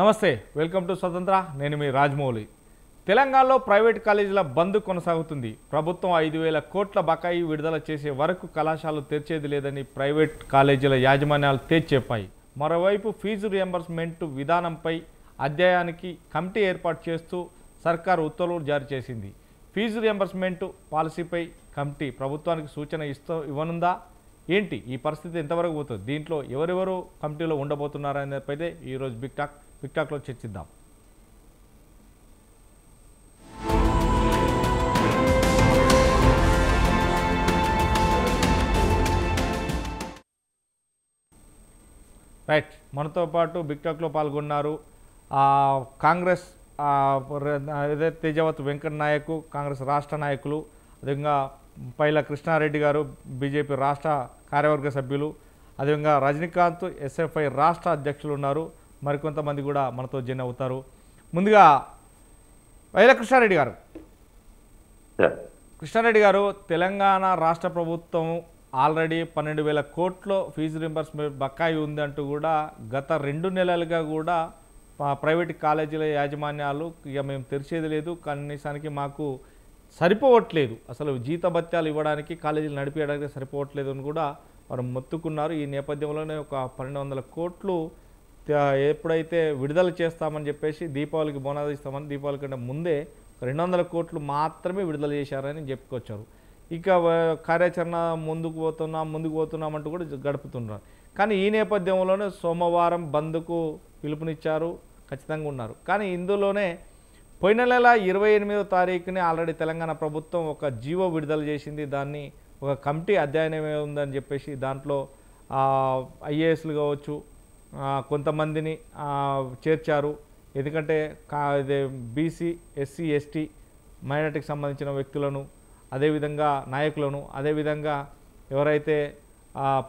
నమస్తే, welcome to స్వతంత్ర. నేను మీ రాజమౌళి. తెలంగాణలో ప్రైవేట్ కాలేజీల బంద్ కొనసాగుతుంది. ప్రభుత్వం 5,000 కోట్ల బకాయి విడుదల చేసే వరకు కళాశాలలు తెరిచేది లేదని ప్రైవేట్ కాలేజీల యాజమాన్యాలు తేల్చెప్పాయి. మరోవైపు ఫీజు రియంబర్స్మెంట్ విధానంపై అధ్యయనానికి కమిటీ ఏర్పాటు చేస్తూ సర్కారు ఉత్తర్వులు జారీ చేసింది. ఫీజు రియంబర్స్మెంట్ పాలసీపై కమిటీ ప్రభుత్వానికి సూచన ఇవ్వనుందా ఏంటి, ఈ పరిస్థితి ఎంతవరకు పోతుంది, దీంట్లో ఎవరెవరు కమిటీలో ఉండబోతున్నారనేపైతే ఈరోజు బిగ్ టాక్లో చర్చిద్దాం. రైట్, మనతో పాటు బిగ్ టాక్లో పాల్గొన్నారు కాంగ్రెస్ తేజావత్ వెంకట నాయక్, కాంగ్రెస్ రాష్ట్ర నాయకులు, అదేవిధంగా పైల కృష్ణారెడ్డి గారు బీజేపీ రాష్ట్ర కార్యవర్గ సభ్యులు, అదేవిధంగా రజనీకాంత్ ఎస్ఎఫ్ఐ రాష్ట్ర అధ్యక్షులు ఉన్నారు. మరికొంతమంది కూడా మనతో జాయిన్ అవుతారు. ముందుగా పైల కృష్ణారెడ్డి గారు, తెలంగాణ రాష్ట్ర ప్రభుత్వం ఆల్రెడీ 12,000 కోట్ల ఫీజు రింబర్స్మెంట్ బకాయి ఉందంటూ కూడా గత 2 నెలలుగా కూడా ప్రైవేట్ కాలేజీల యాజమాన్యాలు ఇక మేము తెరిచేది లేదు, కనీసానికి మాకు సరిపోవట్లేదు, అసలు జీతభత్యాలు ఇవ్వడానికి కాలేజీలు నడిపేయడానికి సరిపోవట్లేదు అని కూడా వారు మొత్తుకున్నారు. ఈ నేపథ్యంలోనే ఒక 1,200 కోట్లు ఎప్పుడైతే విడుదల చేస్తామని చెప్పేసి దీపావళికి బోనస్ ఇస్తామని దీపావళి కంటే ముందే 200 కోట్లు మాత్రమే విడుదల చేశారని చెప్పుకొచ్చారు. ఇక కార్యాచరణ ముందుకు పోతున్నామంటూ కూడా గడుపుతున్నారు. కానీ ఈ నేపథ్యంలోనే సోమవారం బంద్కు పిలుపునిచ్చారు, ఖచ్చితంగా ఉన్నారు. కానీ ఇందులోనే పోయిన నెల 28వ తారీఖుని ఆల్రెడీ తెలంగాణ ప్రభుత్వం ఒక జీవో విడుదల చేసింది. దాన్ని ఒక కమిటీ అధ్యయనమే ఉందని చెప్పేసి దాంట్లో ఐఏఎస్లు కావచ్చు కొంతమందిని చేర్చారు. ఎందుకంటే బీసీ, ఎస్సీ, ఎస్టీ, మైనార్టీకి సంబంధించిన వ్యక్తులను, అదేవిధంగా నాయకులను, అదేవిధంగా ఎవరైతే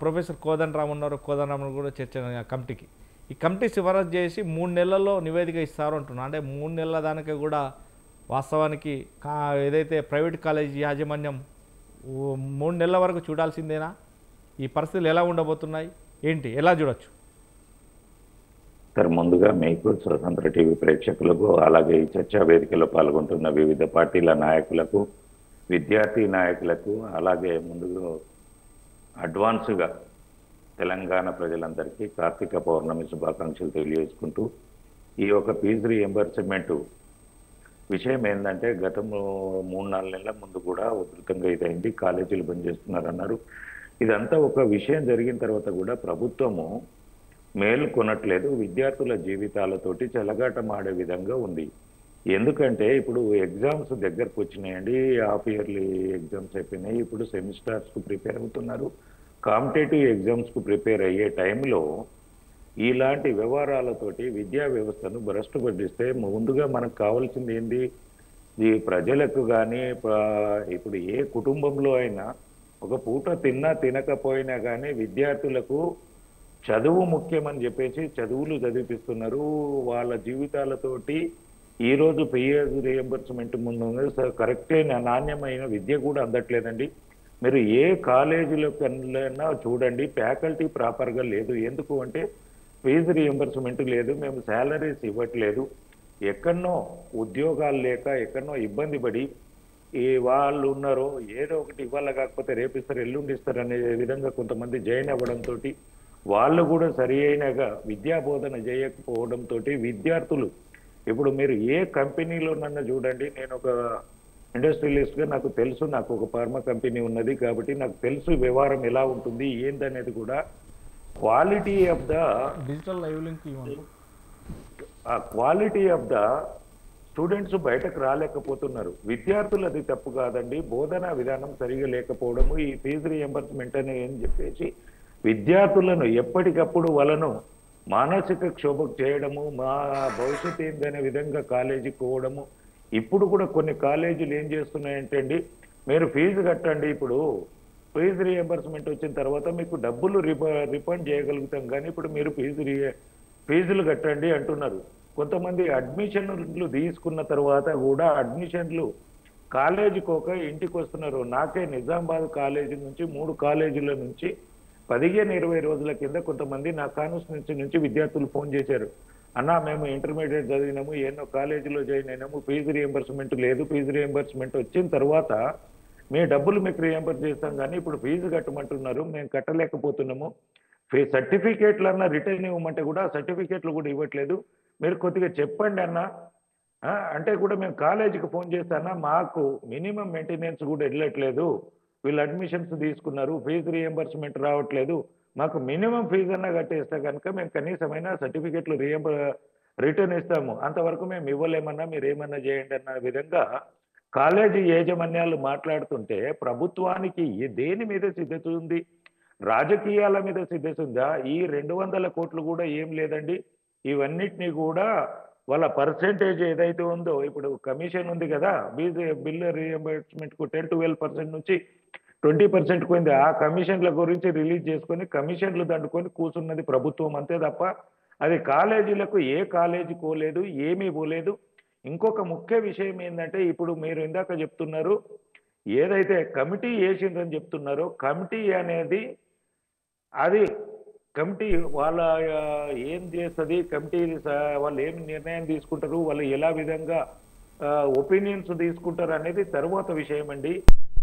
ప్రొఫెసర్ కోదండరామ్ ఉన్నారో కోదండరామ్ను కూడా చేర్చారు కమిటీకి. ఈ కమిటీ సిఫారసు చేసి 3 నెలల్లో నివేదిక ఇస్తారు అంటున్నారు. అంటే 3 నెలల దానికి కూడా వాస్తవానికి ఏదైతే ప్రైవేట్ కాలేజీ యాజమాన్యం 3 నెలల వరకు చూడాల్సిందేనా? ఈ పరిస్థితులు ఎలా ఉండబోతున్నాయి ఏంటి, ఎలా చూడొచ్చు? సార్, ముందుగా మీకు స్వతంత్ర టీవీ ప్రేక్షకులకు, అలాగే ఈ చర్చా వేదికలో పాల్గొంటున్న వివిధ పార్టీల నాయకులకు, విద్యార్థి నాయకులకు, అలాగే ముందుగా అడ్వాన్స్గా తెలంగాణ ప్రజలందరికీ కార్తీక పౌర్ణమి శుభాకాంక్షలు తెలియజేసుకుంటూ, ఈ యొక్క ఫీజు రీఎంబర్స్మెంట్ విషయం ఏంటంటే గత 3-4 నెలల ముందు కూడా ఉధృతంగా ఇదైంది. కాలేజీలు బంద్ చేస్తున్నారన్నారు. ఇదంతా ఒక విషయం జరిగిన తర్వాత కూడా ప్రభుత్వము మేలుకొనట్లేదు, విద్యార్థుల జీవితాలతోటి చెలగాటం ఆడే విధంగా ఉంది. ఎందుకంటే ఇప్పుడు ఎగ్జామ్స్ దగ్గరకు వచ్చినాయండి, హాఫ్ ఇయర్లీ ఎగ్జామ్స్ అయిపోయినాయి, ఇప్పుడు సెమిస్టర్స్కు ప్రిపేర్ అవుతున్నారు. కాంపిటేటివ్ ఎగ్జామ్స్కు ప్రిపేర్ అయ్యే టైంలో ఇలాంటి వ్యవహారాలతోటి విద్యా వ్యవస్థను భ్రష్టు పట్టిస్తే ముందుగా మనకు కావాల్సింది ఏంది? ఈ ప్రజలకు కానీ ఇప్పుడు ఏ కుటుంబంలో అయినా ఒక పూట తిన్నా తినకపోయినా కానీ విద్యార్థులకు చదువు ముఖ్యమని చెప్పేసి చదువులు చదివిపిస్తున్నారు. వాళ్ళ జీవితాలతోటి ఈరోజు ఫీజు రియంబర్స్మెంట్ ముందు కరెక్టే నాణ్యమైన విద్య కూడా అందట్లేదండి. మీరు ఏ కాలేజీలో కన్నా చూడండి, ఫ్యాకల్టీ ప్రాపర్గా లేదు. ఎందుకు అంటే ఫీజు రియంబర్స్మెంట్ లేదు, మేము శాలరీస్ ఇవ్వట్లేదు, ఎక్కడనో ఉద్యోగాలు లేక ఎక్కడనో ఇబ్బంది పడి వాళ్ళు ఉన్నారో ఏదో ఒకటి ఇవ్వాలి, కాకపోతే రేపిస్తారు ఎల్లుండి ఇస్తారు అనే విధంగా కొంతమంది జాయిన్ అవ్వడంతో వాళ్ళు కూడా సరి అయినగా విద్యా బోధన చేయకపోవడంతో విద్యార్థులు ఇప్పుడు మీరు ఏ కంపెనీలో నన్ను చూడండి, నేను ఒక ఇండస్ట్రియలిస్ట్గా నాకు తెలుసు, నాకు ఒక ఫార్మా కంపెనీ ఉన్నది కాబట్టి నాకు తెలుసు వ్యవహారం ఎలా ఉంటుంది ఏందనేది కూడా. Quality of the digital live link quality of the students బయటకు రాలేకపోతున్నారు. విద్యార్థులు అది తప్పు కాదండి, బోధనా విధానం సరిగా లేకపోవడము, ఈ ఫీజు రియంబర్స్మెంట్ అని ఏం చెప్పేసి విద్యార్థులను ఎప్పటికప్పుడు వాళ్ళను మానసిక క్షోభకు చేయడము, మా భవిష్యత్తు ఏందనే విధంగా కాలేజీకి పోవడము. ఇప్పుడు కూడా కొన్ని కాలేజీలు ఏం చేస్తున్నాయంటే అండి, మీరు ఫీజు కట్టండి, ఇప్పుడు ఫీజు రియంబర్స్మెంట్ వచ్చిన తర్వాత మీకు డబ్బులు రిఫండ్ చేయగలుగుతాం, కానీ ఇప్పుడు మీరు ఫీజులు కట్టండి అంటున్నారు. కొంతమంది అడ్మిషన్లు తీసుకున్న తర్వాత కూడా అడ్మిషన్లు కాలేజీకి ఒక ఇంటికి వస్తున్నారు. నాకే నిజామాబాద్ కాలేజీ నుంచి 3 కాలేజీల నుంచి 15-20 రోజుల కింద కొంతమంది నా కాన్స్టిట్యూన్సీ నుంచి విద్యార్థులు ఫోన్ చేశారు. అన్నా మేము ఇంటర్మీడియట్ చదివినాము, ఎన్నో కాలేజీలో జాయిన్ అయినాము, ఫీజు రియంబర్స్మెంట్ లేదు, ఫీజు రియంబర్స్మెంట్ వచ్చిన తర్వాత మీ డబ్బులు మీకు రియంబర్స్ చేస్తాం, కానీ ఇప్పుడు ఫీజు కట్టమంటున్నారు, మేము కట్టలేకపోతున్నాము, సర్టిఫికేట్లు అన్న రిటర్న్ ఇవ్వమంటే కూడా సర్టిఫికేట్లు కూడా ఇవ్వట్లేదు, మీరు కొద్దిగా చెప్పండి అన్న. అంటే కూడా మేము కాలేజీకి ఫోన్ చేస్తానా, మాకు మినిమం మెయింటెనెన్స్ కూడా వెళ్ళట్లేదు, వీళ్ళు అడ్మిషన్స్ తీసుకున్నారు, ఫీజు రియంబర్స్మెంట్ రావట్లేదు, మాకు మినిమం ఫీజు అన్నా కట్టేస్తే కనుక మేము కనీసమైన సర్టిఫికెట్లు రిటర్న్ ఇస్తాము, అంతవరకు మేము ఇవ్వలేమన్నా, మీరు ఏమన్నా చేయండి అన్న విధంగా కాలేజీ యాజమాన్యాలు మాట్లాడుతుంటే ప్రభుత్వానికి దేని మీద సిద్ధత ఉంది? రాజకీయాల మీద సిద్ధత ఉందా? ఈ 200 కోట్లు కూడా ఏం లేదండి, ఇవన్నిటినీ కూడా వాళ్ళ పర్సెంటేజ్ ఏదైతే ఉందో, ఇప్పుడు కమిషన్ ఉంది కదా, బిల్లు రియంబర్స్మెంట్ కు 10-12% నుంచి 20% పోయింది, ఆ కమిషన్ల గురించి రిలీజ్ చేసుకొని కమిషన్లు దండుకొని కూర్చున్నది ప్రభుత్వం అంతే తప్ప అది కాలేజీలకు ఏ కాలేజీ పోలేదు, ఏమీ పోలేదు. ఇంకొక ముఖ్య విషయం ఏంటంటే, ఇప్పుడు మీరు ఇందాక చెప్తున్నారు ఏదైతే కమిటీ వేసిండ్రని చెప్తున్నారో, కమిటీ అనేది అది కమిటీ వాళ్ళ ఏం చేస్తుంది, కమిటీ వాళ్ళు ఏం నిర్ణయం తీసుకుంటారు, వాళ్ళు ఎలా విధంగా ఒపీనియన్స్ తీసుకుంటారు అనేది తర్వాత విషయం అండి.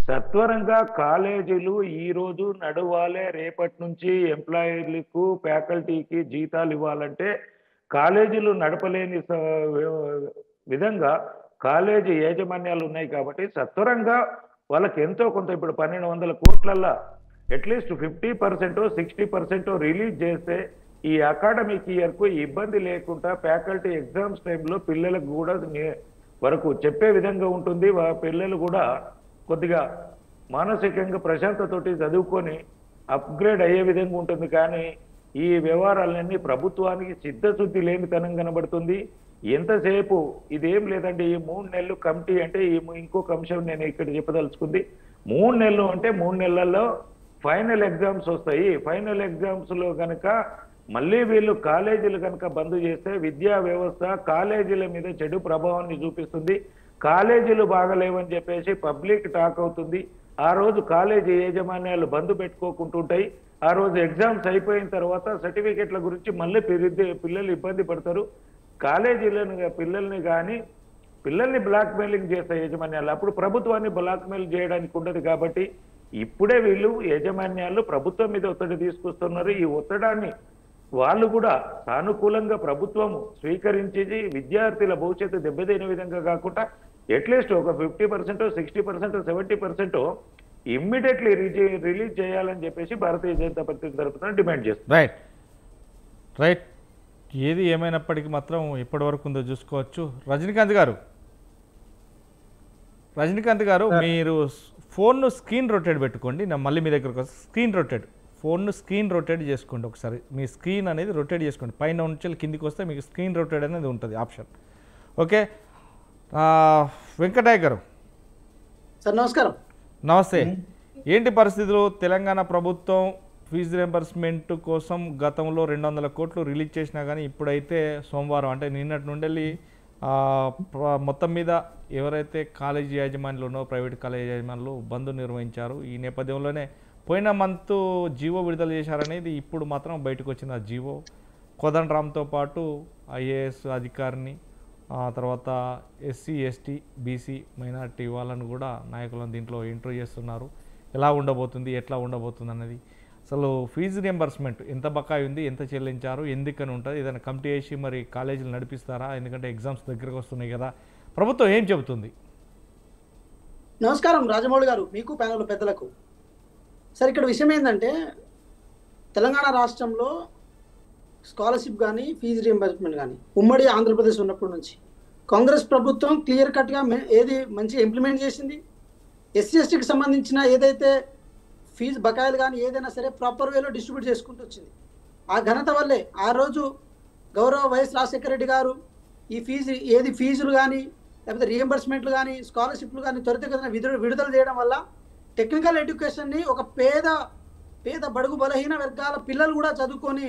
సత్వరంగా కాలేజీలు ఈ రోజు నడవాలి, రేపటి నుంచి ఎంప్లాయీలకు ఫ్యాకల్టీకి జీతాలు ఇవ్వాలంటే కాలేజీలు నడపలేని విధంగా కాలేజీ యాజమాన్యాలు ఉన్నాయి కాబట్టి సత్వరంగా వాళ్ళకి ఎంతో కొంత, ఇప్పుడు 1200 కోట్లల్లో అట్లీస్ట్ 50% 60% రిలీజ్ చేస్తే ఈ అకాడమిక్ ఇయర్కు ఇబ్బంది లేకుండా ఫ్యాకల్టీ ఎగ్జామ్స్ టైంలో పిల్లలకు కూడా వరకు చెప్పే విధంగా ఉంటుంది, పిల్లలు కూడా కొద్దిగా మానసికంగా ప్రశాంతతోటి చదువుకొని అప్గ్రేడ్ అయ్యే విధంగా ఉంటుంది. కానీ ఈ వ్యవహారాలన్నీ ప్రభుత్వానికి చిత్తశుద్ధి లేనితనం కనబడుతుంది. ఎంతసేపు ఇదేం లేదండి, ఈ 3 నెలలు కమిటీ అంటే ఇంకొక అంశం నేను ఇక్కడ చెప్పదలుచుకుంది, 3 నెలలు అంటే 3 నెలల్లో ఫైనల్ ఎగ్జామ్స్ వస్తాయి. ఫైనల్ ఎగ్జామ్స్ లో కనుక మళ్ళీ వీళ్ళు కాలేజీలు కనుక బంద్ చేస్తే విద్యా వ్యవస్థ కాలేజీల మీద చెడు ప్రభావాన్ని చూపిస్తుంది, కాలేజీలు బాగలేవని చెప్పేసి పబ్లిక్ టాక్ అవుతుంది. ఆ రోజు కాలేజీ యాజమాన్యాలు బంద్ పెట్టుకోకుంటుంటాయి. ఆ రోజు ఎగ్జామ్స్ అయిపోయిన తర్వాత సర్టిఫికెట్ల గురించి మళ్ళీ పిల్లలు ఇబ్బంది పడతారు. కాలేజీలను పిల్లల్ని బ్లాక్మెయిలింగ్ చేస్తాయి యాజమాన్యాలు, అప్పుడు ప్రభుత్వాన్ని బ్లాక్మెయిల్ చేయడానికి ఉండదు. కాబట్టి ఇప్పుడే వీళ్ళు యాజమాన్యాలు ప్రభుత్వం మీద ఒత్తిడి తీసుకొస్తున్నారు. ఈ ఒత్తిడాన్ని వాళ్ళు కూడా సానుకూలంగా ప్రభుత్వం స్వీకరించి విద్యార్థుల భవిష్యత్తు దెబ్బతిన విధంగా కాకుండా అట్లీస్ట్ ఒక 50%, 60%, 70% ఇమ్మీడియట్లీ రిలీజ్ చేయాలని చెప్పేసి భారతీయ జనతా పార్టీ తరఫున డిమాండ్ చేస్తుంది. రైట్. ఏది ఏమైనప్పటికీ మాత్రం ఎప్పటి వరకు ఉందో చూసుకోవచ్చు. రజనీకాంత్ గారు మీరు ఫోన్ను స్క్రీన్ రొటేట్ పెట్టుకోండి, నేను మళ్ళీ మీ దగ్గరకు వస్తాను. ఫోన్ను స్క్రీన్ రొటేట్ చేసుకోండి ఒకసారి, మీ స్క్రీన్ అనేది రొటేట్ చేసుకోండి, పైన నుంచి కిందికి వస్తే మీకు స్క్రీన్ రొటేట్ అనేది ఉంటుంది ఆప్షన్. ఓకే, వెంకటయ్య గారు సార్ నమస్కారం. నమస్తే. ఏంటి పరిస్థితులు? తెలంగాణ ప్రభుత్వం ఫీజు రియంబర్స్మెంట్ కోసం గతంలో 200 కోట్లు రిలీజ్ చేసినా కానీ ఇప్పుడైతే సోమవారం అంటే నిన్నటి నుండి మొత్తం మీద ఎవరైతే కాలేజీ యాజమాన్యులు ఉన్నో ప్రైవేట్ కాలేజీ యాజమాన్యులు బంద్ నిర్వహించారు. ఈ నేపథ్యంలోనే పోయిన మంత్ జీవో విడుదల చేశారనేది ఇప్పుడు మాత్రం బయటకు వచ్చింది. ఆ జీవో కోదండరామ్తో పాటు ఐఏఎస్ అధికారిని, తర్వాత ఎస్సీ ఎస్టీ బీసీ మైనారిటీ వాళ్ళని కూడా నాయకులను దీంట్లో ఎంట్రీ చేస్తున్నారు. ఎలా ఉండబోతుంది, ఎట్లా ఉండబోతుంది అన్నది, అసలు ఫీజు రియంబర్స్మెంట్ ఎంత బకాయి ఉంది, ఎంత చెల్లించారు, ఎందుకని ఉంటుంది, ఏదైనా కమిటీ వేసి మరి కాలేజీలు నడిపిస్తారా? ఎందుకంటే ఎగ్జామ్స్ దగ్గరకు వస్తున్నాయి కదా, ప్రభుత్వం ఏం చెబుతుంది? నమస్కారం రాజమౌళి గారు, మీకు ప్యానల్ పెద్దలకు. సార్ ఇక్కడ విషయం ఏంటంటే తెలంగాణ రాష్ట్రంలో స్కాలర్షిప్ కానీ ఫీజు రియంబర్స్మెంట్ కానీ ఉమ్మడి ఆంధ్రప్రదేశ్ ఉన్నప్పటి నుంచి కాంగ్రెస్ ప్రభుత్వం క్లియర్ కట్గా ఏది మంచిగా ఇంప్లిమెంట్ చేసింది. ఎస్సీ ఎస్టీకి సంబంధించిన ఏదైతే ఫీజు బకాయిలు కానీ ఏదైనా సరే ప్రాపర్ వేలో డిస్ట్రిబ్యూట్ చేసుకుంటూ వచ్చింది. ఆ ఘనత వల్లే ఆ రోజు గౌరవ వైఎస్ రాజశేఖర రెడ్డి గారు ఈ ఫీజులు కానీ లేకపోతే రియంబర్స్మెంట్లు కానీ స్కాలర్షిప్లు కానీ త్వరితగతిన విడుదల చేయడం వల్ల టెక్నికల్ ఎడ్యుకేషన్ని ఒక పేద బడుగు బలహీన వర్గాల పిల్లలు కూడా చదువుకొని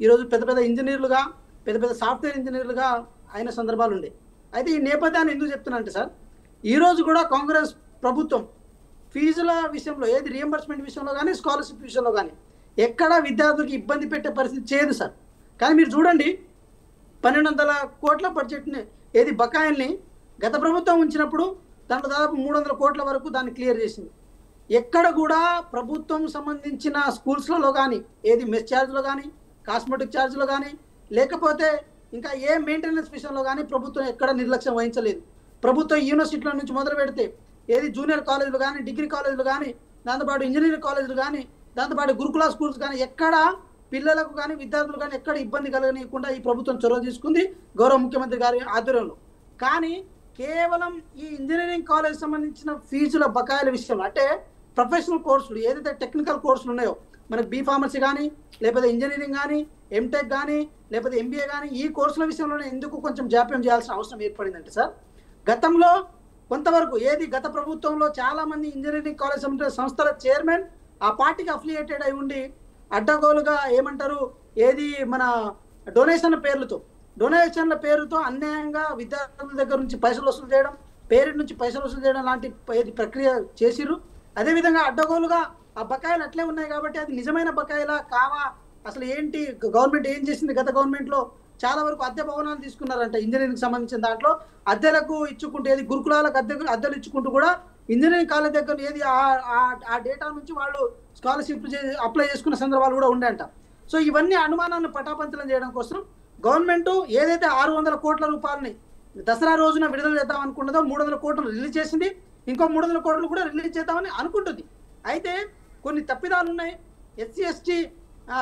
ఈరోజు పెద్ద పెద్ద ఇంజనీర్లుగా, పెద్ద సాఫ్ట్వేర్ ఇంజనీర్లుగా అయిన సందర్భాలు ఉండే. అయితే ఈ నేపథ్యాన్ని ఎందుకు చెప్తున్నానంటే సార్, ఈరోజు కూడా కాంగ్రెస్ ప్రభుత్వం ఫీజుల విషయంలో ఏది రియంబర్స్మెంట్ విషయంలో కానీ స్కాలర్షిప్ విషయంలో కానీ ఎక్కడా విద్యార్థులకు ఇబ్బంది పెట్టే పరిస్థితి చేయదు సార్. కానీ మీరు చూడండి, 1200 కోట్ల బడ్జెట్ని ఏది బకాయిల్ని గత ప్రభుత్వం ఉంచినప్పుడు దాంట్లో దాదాపు 300 కోట్ల వరకు దాన్ని క్లియర్ చేసింది. ఎక్కడ కూడా ప్రభుత్వం సంబంధించిన స్కూల్స్లలో కానీ ఏది మెస్ ఛార్జ్లో కానీ కాస్మెటిక్ ఛార్జ్లో కానీ లేకపోతే ఇంకా ఏ మెయింటెనెన్స్ విషయంలో కానీ ప్రభుత్వం ఎక్కడ నిర్లక్ష్యం వహించలేదు. ప్రభుత్వ యూనివర్సిటీల నుంచి మొదలు పెడితే ఏది జూనియర్ కాలేజీలు కానీ డిగ్రీ కాలేజీలు కానీ దాంతోపాటు ఇంజనీరింగ్ కాలేజీలు కానీ దాంతోపాటు గురుకుల స్కూల్స్ కానీ ఎక్కడ పిల్లలకు కానీ విద్యార్థులు కానీ ఎక్కడ ఇబ్బంది కలగనీయకుండా ఈ ప్రభుత్వం చొరవ తీసుకుంది గౌరవ ముఖ్యమంత్రి గారి ఆధ్వర్యంలో. కానీ కేవలం ఈ ఇంజనీరింగ్ కాలేజ్ సంబంధించిన ఫీజుల బకాయిల విషయంలో అంటే ప్రొఫెషనల్ కోర్సులు ఏదైతే టెక్నికల్ కోర్సులు ఉన్నాయో మనకు బీఫార్మసీ కానీ లేకపోతే ఇంజనీరింగ్ కానీ ఎంటెక్ కానీ లేకపోతే ఎంబీఏ కానీ ఈ కోర్సుల విషయంలోనే ఎందుకు కొంచెం జాప్యం చేయాల్సిన అవసరం ఏర్పడిందంటే సార్, గతంలో కొంతవరకు ఏది గత ప్రభుత్వంలో చాలామంది ఇంజనీరింగ్ కాలేజ్ సంస్థల చైర్మన్ ఆ పార్టీకి అఫిలియేటెడ్ అయి ఉండి అడ్డగోలుగా ఏమంటారు ఏది మన డొనేషన్ల పేరుతో అన్యాయంగా విద్యార్థుల దగ్గర నుంచి పైసలు వసూలు చేయడం, పేరెంట్ నుంచి పైసలు వసూలు చేయడం లాంటి ప్రక్రియ చేసిర్రు. అదేవిధంగా అడ్డగోలుగా ఆ బకాయిలు అట్లే ఉన్నాయి కాబట్టి అది నిజమైన బకాయిలా కావా, అసలు ఏంటి గవర్నమెంట్ ఏం చేసింది, గత గవర్నమెంట్లో చాలా వరకు అద్దె భవనాలు తీసుకున్నారంట ఇంజనీరింగ్ సంబంధించిన దాంట్లో అద్దెలకు ఇచ్చుకుంటూ ఏది గురుకులాలకు అద్దెలు ఇచ్చుకుంటూ కూడా ఇంజనీరింగ్ కాలేజ్ దగ్గర ఏది ఆ డేటా నుంచి వాళ్ళు స్కాలర్షిప్ అప్లై చేసుకున్న సందర్భాలు కూడా ఉండేంట. సో ఇవన్నీ అనుమానాలను పటాపంచలం చేయడం కోసం గవర్నమెంట్ ఏదైతే 600 కోట్ల రూపాయలని దసరా రోజున విడుదల చేద్దాం అనుకున్నదో 300 కోట్లు రిలీజ్ చేసింది, ఇంకో 300 కోట్లు కూడా రిలీజ్ చేద్దామని అనుకుంటుంది. అయితే కొన్ని తప్పిదాలు ఉన్నాయి. ఎస్సీ ఎస్టీ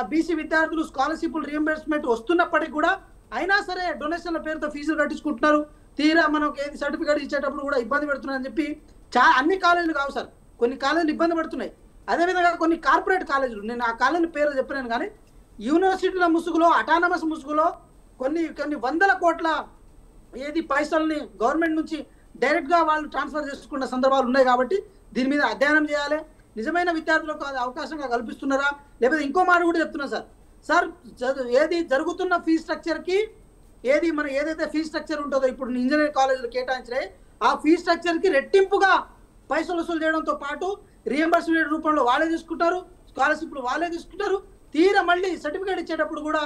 బీసీ విద్యార్థులు స్కాలర్షిప్లు రీఎంబర్స్మెంట్ వస్తున్నప్పటికీ కూడా అయినా సరే డొనేషన్ల పేరుతో ఫీజులు కట్టించుకుంటున్నారు. తీరా మనకు ఏది సర్టిఫికేట్ ఇచ్చేటప్పుడు కూడా ఇబ్బంది పెడుతున్నారని చెప్పి అన్ని కాలేజీలు కావు సార్, కొన్ని కాలేజీలు ఇబ్బంది పడుతున్నాయి. అదేవిధంగా కొన్ని కార్పొరేట్ కాలేజీలు, నేను ఆ కాలేజీ పేరు చెప్పినాను కానీ యూనివర్సిటీల ముసుగులో అటానమస్ ముసుగులో కొన్ని వందల కోట్ల ఏది పైసల్ని గవర్నమెంట్ నుంచి డైరెక్ట్గా వాళ్ళు ట్రాన్స్ఫర్ చేసుకున్న సందర్భాలు ఉన్నాయి. కాబట్టి దీని మీద అధ్యయనం చేయాలి. నిజమైన విద్యార్థులకు అవకాశంగా కల్పిస్తున్నారా లేకపోతే ఇంకో మాట కూడా చెప్తున్నా సార్ ఏది జరుగుతున్న ఫీజ్ స్ట్రక్చర్కి ఏదైతే ఫీజ్ స్ట్రక్చర్ ఉంటుందో ఇప్పుడు ఇంజనీరింగ్ కాలేజీలు కేటాయించలే ఆ ఫీజ్ స్ట్రక్చర్కి రెట్టింపుగా పైసలు వసూలు చేయడంతో పాటు రీఎంబర్స్మెంట్ రూపంలో వాళ్ళే తీసుకుంటారు, స్కాలర్షిప్లు వాళ్ళే తీసుకుంటారు. తీరా మళ్ళీ సర్టిఫికేట్ ఇచ్చేటప్పుడు కూడా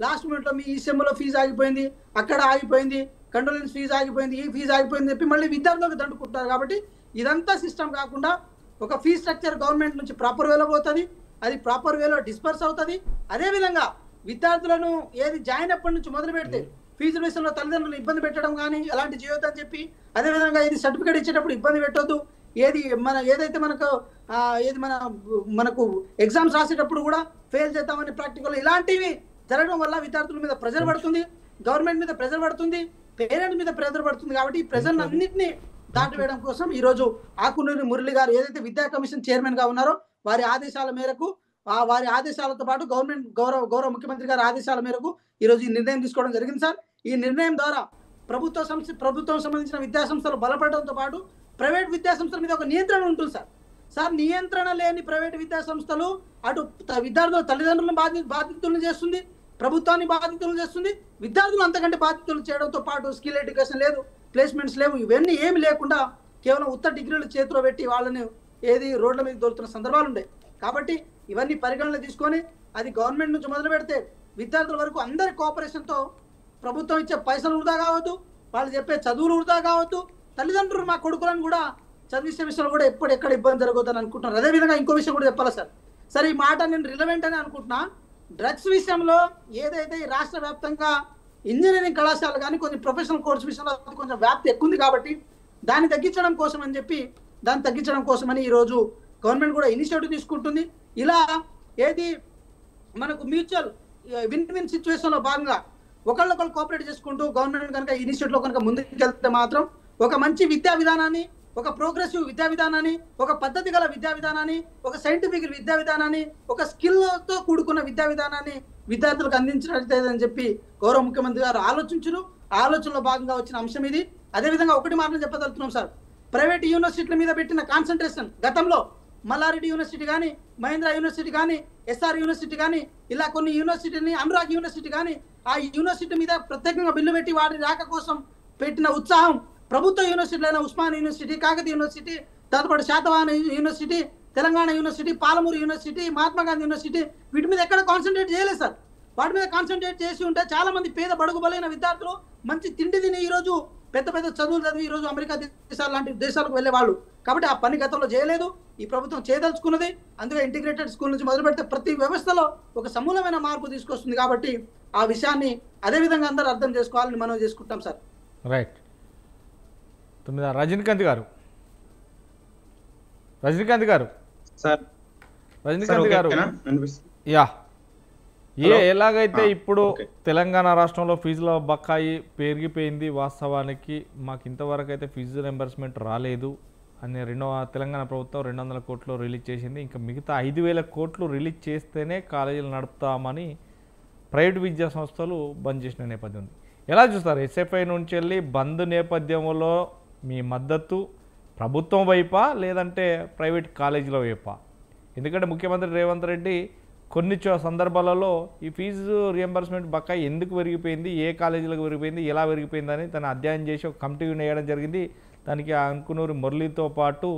లాస్ట్ మినిట్లో మీ ఈ సెమ్లో ఫీజు ఆగిపోయింది, అక్కడ ఆగిపోయింది, కండోలెన్స్ ఫీజు ఆగిపోయింది, ఈ ఫీజు ఆగిపోయింది చెప్పి మళ్ళీ విద్యార్థులకు దండుకుంటారు. కాబట్టి ఇదంతా సిస్టమ్ కాకుండా ఒక ఫీ స్ట్రక్చర్ గవర్నమెంట్ నుంచి ప్రాపర్ వేలో పోతుంది, అది ప్రాపర్ వేలో డిస్పర్స్ అవుతుంది. అదేవిధంగా విద్యార్థులను ఏది జాయిన్ అప్పటి నుంచి మొదలు పెడితే ఫీజు విషయంలో తల్లిదండ్రులను ఇబ్బంది పెట్టడం కానీ అలాంటి చేయొద్దని చెప్పి, అదేవిధంగా ఇది సర్టిఫికేట్ ఇచ్చేటప్పుడు ఇబ్బంది పెట్టొద్దు, ఏదైతే మనకు ఎగ్జామ్స్ రాసేటప్పుడు కూడా ఫెయిల్ చేద్దామని ప్రాక్టికల్ ఇలాంటివి జరగడం వల్ల విద్యార్థుల మీద ప్రెజర్ పడుతుంది, గవర్నమెంట్ మీద ప్రెజర్ పడుతుంది, పేరెంట్ మీద ప్రెజర్ పడుతుంది. కాబట్టి ఈ ప్రెజర్ అన్నింటినీ దాటివేయడం కోసం ఈరోజు ఆకునూరి మురళి గారు ఏదైతే విద్యా కమిషన్ చైర్మన్ గా ఉన్నారో వారి ఆదేశాల మేరకు వారి ఆదేశాలతో పాటు గౌరవ ముఖ్యమంత్రి గారి ఆదేశాల మేరకు ఈరోజు ఈ నిర్ణయం తీసుకోవడం జరిగింది సార్. ఈ నిర్ణయం ద్వారా ప్రభుత్వం సంబంధించిన విద్యా సంస్థలు బలపడడంతో పాటు ప్రైవేట్ విద్యా సంస్థల మీద ఒక నియంత్రణ ఉంటుంది సార్. నియంత్రణ లేని ప్రైవేట్ విద్యా సంస్థలు అటు విద్యార్థుల తల్లిదండ్రులను బాధితులను చేస్తుంది, ప్రభుత్వాన్ని బాధితులను చేస్తుంది, విద్యార్థులు అంతకంటే బాధితులు చేయడంతో పాటు స్కిల్ ఎడ్యుకేషన్ లేదు, ప్లేస్మెంట్స్ లేవు, ఇవన్నీ ఏమి లేకుండా కేవలం ఉత్త డిగ్రీలు చేతిలో పెట్టి వాళ్ళని ఏది రోడ్ల మీద దొరుకుతున్న సందర్భాలు ఉన్నాయి. కాబట్టి ఇవన్నీ పరిగణన తీసుకొని అది గవర్నమెంట్ నుంచి మొదలు పెడితే విద్యార్థుల వరకు అందరి కోఆపరేషన్తో ప్రభుత్వం ఇచ్చే పైసలు వృధా కావద్దు, వాళ్ళు చెప్పే చదువులు వృధా కావద్దు, తల్లిదండ్రులు మా కొడుకులను కూడా చదివించే విషయంలో కూడా ఎక్కడ ఇబ్బంది జరగొద్దని అనుకుంటున్నారు. అదేవిధంగా ఇంకో విషయం కూడా చెప్పాలి సార్ ఈ మాట నేను రిలవెంట్ అని అనుకుంటున్నా. డ్రగ్స్ విషయంలో ఏదైతే రాష్ట్ర వ్యాప్తంగా ఇంజనీరింగ్ కళాశాల కానీ కొన్ని ప్రొఫెషనల్ కోర్స్ విషయంలో కొంచెం వ్యాప్తి ఎక్కువ ఉంది కాబట్టి దాన్ని తగ్గించడం కోసమని ఈరోజు గవర్నమెంట్ కూడా ఇనిషియేటివ్ తీసుకుంటుంది. ఇలా ఏది మనకు మ్యూచువల్ విన్ విన్ సిచ్యువేషన్లో భాగంగా ఒకళ్ళొకళ్ళు కోఆపరేట్ చేసుకుంటూ గవర్నమెంట్ కనుక ఇనిషియేటివ్లో కనుక ముందుకెళ్తే మాత్రం ఒక మంచి విద్యా విధానాన్ని, ఒక ప్రోగ్రెసివ్ విద్యా విధానాన్ని, ఒక పద్ధతి గల విద్యా విధానాన్ని, ఒక సైంటిఫిక్ విద్యా విధానాన్ని, ఒక స్కిల్తో కూడుకున్న విద్యా విధానాన్ని విద్యార్థులకు అందించినట్లేదని చెప్పి గౌరవ ముఖ్యమంత్రి గారు ఆలోచనలో భాగంగా వచ్చిన అంశం ఇది. అదేవిధంగా ఒకటి మాత్రం చెప్పదలుచున్నాం సార్, ప్రైవేట్ యూనివర్సిటీల మీద పెట్టిన కాన్సన్ట్రేషన్ గతంలో మల్లారెడ్డి యూనివర్సిటీ కానీ, మహేంద్ర యూనివర్సిటీ కానీ, ఎస్ఆర్ యూనివర్సిటీ కానీ, ఇలా కొన్ని యూనివర్సిటీని, అనురాగ్ యూనివర్సిటీ కానీ ఆ యూనివర్సిటీ మీద ప్రత్యేకంగా బిల్లు పెట్టి వాటి రాక కోసం పెట్టిన ఉత్సాహం ప్రభుత్వ యూనివర్సిటీలైన ఉస్మాన్ యూనివర్సిటీ, కాకతీయ యూనివర్సిటీ, దాంతోపాటు Satavahana university, Telangana university, Palamuru university, Mahatma Gandhi university వీటి మీద ఎక్కడ కాన్సన్ట్రేట్ చేయలేదు సార్. వాటి మీద కాన్సన్ట్రేట్ చేసి ఉంటే చాలా మంది పేద బడుగు బలైన విద్యార్థులు మంచి తిండి తిని ఈరోజు పెద్ద పెద్ద చదువులు చదివి ఈరోజు అమెరికా దేశాలు లాంటి దేశాలకు వెళ్ళేవాళ్ళు. కాబట్టి ఆ పని గతంలో చేయలేదు, ఈ ప్రభుత్వం చేయదలుచుకున్నది. అందుకే ఇంటిగ్రేటెడ్ స్కూల్ నుంచి మొదలు పెడితే ప్రతి వ్యవస్థలో ఒక సమూలమైన మార్పు తీసుకొస్తుంది. కాబట్టి ఆ విషయాన్ని అదే విధంగా అందరూ అర్థం చేసుకోవాలని మనం చేసుకుంటాం సార్. రైట్. రజనీకాంత్ గారు సార్ రజనీకాంత్ గారు యా ఎలాగైతే ఇప్పుడు తెలంగాణ రాష్ట్రంలో ఫీజుల బకాయి పెరిగిపోయింది, వాస్తవానికి మాకు ఇంతవరకు అయితే ఫీజు రింబర్స్మెంట్ రాలేదు అని తెలంగాణ ప్రభుత్వం 200 కోట్లు రిలీజ్ చేసింది. ఇంకా మిగతా 5,000 కోట్లు రిలీజ్ చేస్తేనే కాలేజీలు నడుపుతామని ప్రైవేట్ విద్యా సంస్థలు బంద్ చేసిన నేపథ్యం ఉంది. ఎలా చూస్తారు? ఎస్ఎఫ్ఐ నుంచి వెళ్ళి బంద్ నేపథ్యంలో మీ మద్దతు ప్రభుత్వం వైపా లేదంటే ప్రైవేట్ కాలేజీల వైపా? ఎందుకంటే ముఖ్యమంత్రి రేవంత్ రెడ్డి కొన్ని సందర్భాలలో ఈ ఫీజు రియంబర్స్మెంట్ బకాయి ఎందుకు పెరిగిపోయింది, ఏ కాలేజీలకు పెరిగిపోయింది, ఎలా పెరిగిపోయిందని తను అధ్యయనం చేసి ఒక కమిటీని వేయడం జరిగింది. దానికి అంకునూరి మురళితో పాటు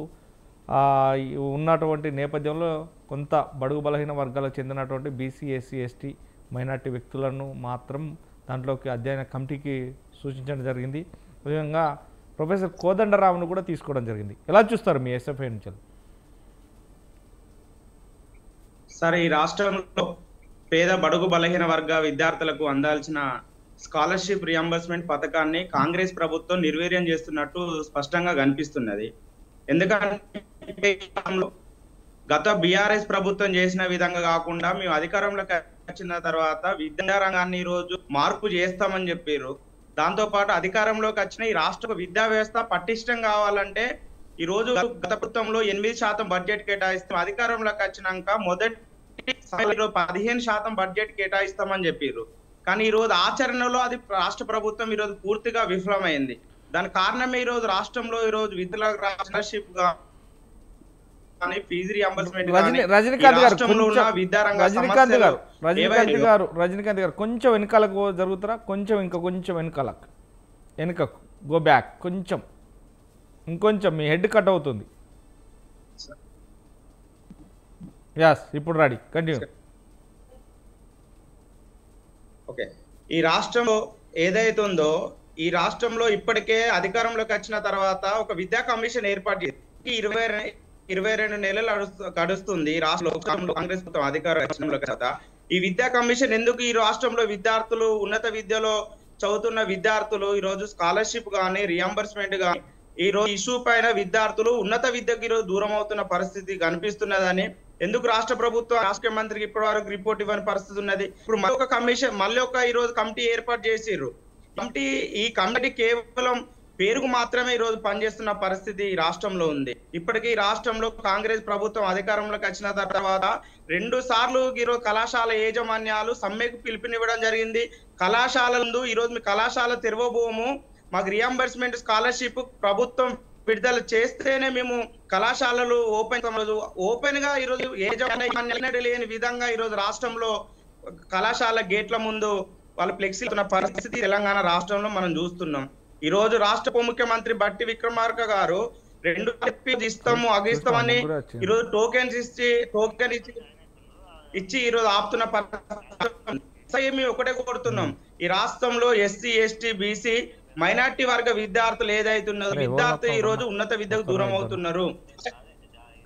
ఉన్నటువంటి నేపథ్యంలో కొంత బడుగు బలహీన వర్గాలకు చెందినటువంటి బీసీ, ఎస్సీ, ఎస్టీ, మైనార్టీ వ్యక్తులను మాత్రం దాంట్లోకి అధ్యయన కమిటీకి సూచించడం జరిగింది. విధంగా ప్రొఫెసర్ కోదండరావును కూడా తీసుకోవడం జరిగింది. ఎలా చూస్తారు మీ ఎస్ఎఫ్ఐ నుంచి? సార్, ఈ రాష్ట్రంలో పేద బడుగు బలహీన వర్గ విద్యార్థులకు అందాల్సిన స్కాలర్షిప్ రియంబర్స్మెంట్ పథకాన్ని కాంగ్రెస్ ప్రభుత్వం నిర్వీర్యం చేస్తున్నట్టు స్పష్టంగా కనిపిస్తున్నది. ఎందుకంటే గత బీఆర్ఎస్ ప్రభుత్వం చేసిన విధంగా కాకుండా మేము అధికారంలోకి వచ్చిన తర్వాత విద్యారంగాన్ని ఈ రోజు మార్పు చేస్తామని చెప్పారు. దాంతో పాటు అధికారంలోకి వచ్చిన ఈ రాష్ట్ర విద్యా వ్యవస్థ పటిష్టం కావాలంటే ఈ రోజు గత ప్రభుత్వంలో 8% బడ్జెట్ కేటాయిస్తాం, అధికారంలోకి వచ్చినాక మొదటి 15% బడ్జెట్ కేటాయిస్తామని చెప్పారు. కానీ ఈ రోజు ఆచరణలో అది రాష్ట్ర ప్రభుత్వం ఈ రోజు పూర్తిగా విఫలమైంది. దాని కారణమే ఈ రోజు రాష్ట్రంలో ఈ రోజు విద్యుత్ స్కాలర్షిప్ ఫీజు రియంబర్స్మెంట్ రజనీకాంత్ గారు కొంచెం వెనకాలకు జరుగుతారా? కొంచెం వెనకకు గో బ్యాక్ ఇంకొంచెం మీ హెడ్ కట్ అవుతుంది. యస్, ఇప్పుడు రెడీ, కంటిన్యూ. ఓకే, ఈ రాష్ట్రంలో ఏదైతే ఉందో ఈ రాష్ట్రంలో ఇప్పటికే అధికారంలోకి వచ్చిన తర్వాత ఒక విద్యా కమిషన్ ఏర్పాటు చేసి 22 నెలలు గడుస్తుంది రాష్ట్రంలో కాంగ్రెస్ ప్రభుత్వం అధికారంలోకి తర్వాత. ఈ విద్యా కమిషన్ ఎందుకు ఈ రాష్ట్రంలో విద్యార్థులు ఉన్నత విద్యలో చదువుతున్న విద్యార్థులు ఈ రోజు స్కాలర్షిప్ కానీ రియంబర్స్మెంట్ కానీ ఈ రోజు ఇష్యూ పైన విద్యార్థులు ఉన్నత విద్యకు ఈరోజు దూరం అవుతున్న పరిస్థితి కనిపిస్తున్నదని ఎందుకు రాష్ట్ర ప్రభుత్వం రాష్ట్ర మంత్రికి ఇప్పటి వరకు రిపోర్ట్ ఇవ్వని పరిస్థితి ఉన్నది. ఇప్పుడు మళ్ళీ ఒక ఈ రోజు కమిటీ ఏర్పాటు చేసిర్రు. ఈ కమిటీ కేవలం పేరుకు మాత్రమే ఈ రోజు పనిచేస్తున్న పరిస్థితి ఈ రాష్ట్రంలో ఉంది. ఇప్పటికీ రాష్ట్రంలో కాంగ్రెస్ ప్రభుత్వం అధికారంలోకి వచ్చిన తర్వాత 2 సార్లు ఈరోజు కళాశాల యాజమాన్యాలు సమ్మెకు పిలుపునివ్వడం జరిగింది. కళాశాలలు ఈరోజు మీ కళాశాల తెరవబోము, మాకు రియంబర్స్మెంట్ స్కాలర్షిప్ ప్రభుత్వం విడుదల చేస్తేనే మేము కళాశాలలు ఓపెన్ గా ఈరోజు లేని విధంగా ఈరోజు రాష్ట్రంలో కళాశాల గేట్ల ముందు వాళ్ళు ఫ్లెక్సీ ఉన్న పరిస్థితి తెలంగాణ రాష్ట్రంలో మనం చూస్తున్నాం. ఈ రోజు రాష్ట్ర ఉప ముఖ్యమంత్రి బట్టి విక్రమార్క గారు 2 ఇస్తాము అగిస్తామని ఈరోజు టోకెన్ ఇచ్చి ఈరోజు ఆపుతున్న పరిస్థితి. మేము ఒకటే కోరుతున్నాం, ఈ రాష్ట్రంలో ఎస్సీ, ఎస్టీ, బీసీ, మైనార్టీ వర్గ విద్యార్థులు ఏదైతున్నదో విద్యార్థులు ఈ రోజు ఉన్నత విద్యకు దూరం అవుతున్నారు.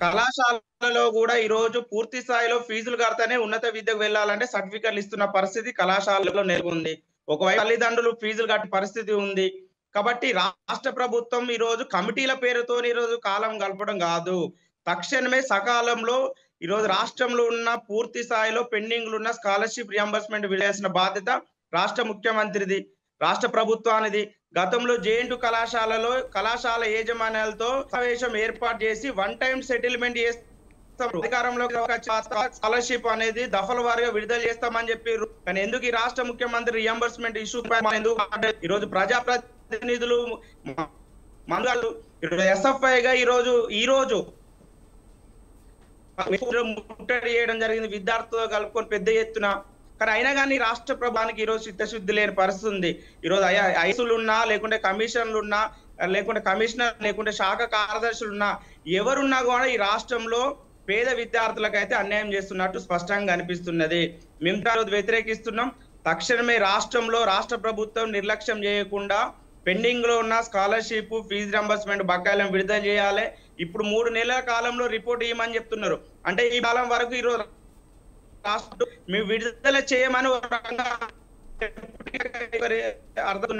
కళాశాలలో కూడా ఈ రోజు పూర్తి స్థాయిలో ఫీజులు కడితేనే ఉన్నత విద్యకు వెళ్ళాలంటే సర్టిఫికెట్లు ఇస్తున్న పరిస్థితి కళాశాలలో నెలకొంది. ఒకవైపు తల్లిదండ్రులు ఫీజులు కట్టే పరిస్థితి ఉంది. కాబట్టి రాష్ట్ర ప్రభుత్వం ఈ రోజు కమిటీల పేరుతో ఈ రోజు కాలం గడపడం కాదు, తక్షణమే సకాలంలో ఈ రోజు రాష్ట్రంలో ఉన్న పూర్తి స్థాయిలో పెండింగ్లు ఉన్న స్కాలర్షిప్ రియంబర్స్మెంట్ విడాల్సిన బాధ్యత రాష్ట్ర ముఖ్యమంత్రిది, రాష్ట్ర ప్రభుత్వానిది. గతంలో జేఎన్‌టీయూ కళాశాలలో కళాశాల యాజమాన్యాలతో సమావేశం ఏర్పాటు చేసి 1 టైం సెటిల్మెంట్ చేస్తాం, అధికారంలోకి స్కాలర్షిప్ అనేది దఫల వారీగా విడుదల చేస్తామని చెప్పారు. కానీ ఎందుకు ఈ రాష్ట్ర ముఖ్యమంత్రి రియంబర్స్మెంట్ ఇష్యూ ఈ రోజు ప్రజాప్రతినిధులు మంత్రులు ఎస్ఎఫ్ఐ గా ఈ రోజు ముట్టడి చేయడం జరిగింది విద్యార్థులతో కలుపుకొని పెద్ద ఎత్తున. కానీ అయినా కానీ రాష్ట్ర ప్రభుత్వానికి ఈ రోజు చిత్తశుద్ధి లేని పరిస్థితి ఉంది. ఈ రోజు ఐసులు ఉన్నా లేకుంటే కమిషన్లు ఉన్నా లేకుంటే కమిషనర్ లేకుంటే శాఖ కార్యదర్శులు ఉన్నా ఎవరున్నా కూడా ఈ రాష్ట్రంలో పేద విద్యార్థులకు అయితే అన్యాయం చేస్తున్నట్టు స్పష్టంగా అనిపిస్తున్నది. మేము దాన్ని వ్యతిరేకిస్తున్నాం. తక్షణమే రాష్ట్రంలో రాష్ట్ర ప్రభుత్వం నిర్లక్ష్యం చేయకుండా పెండింగ్ లో ఉన్న స్కాలర్షిప్, ఫీజు రింబర్స్మెంట్ బకాయిలను విడుదల చేయాలి. ఇప్పుడు 3 నెలల కాలంలో రిపోర్ట్ ఇవ్వమని చెప్తున్నారు. అంటే ఈ కాలం వరకు ఈరోజు రాష్ట్రం మేము విడుదల చేయమని అర్థం.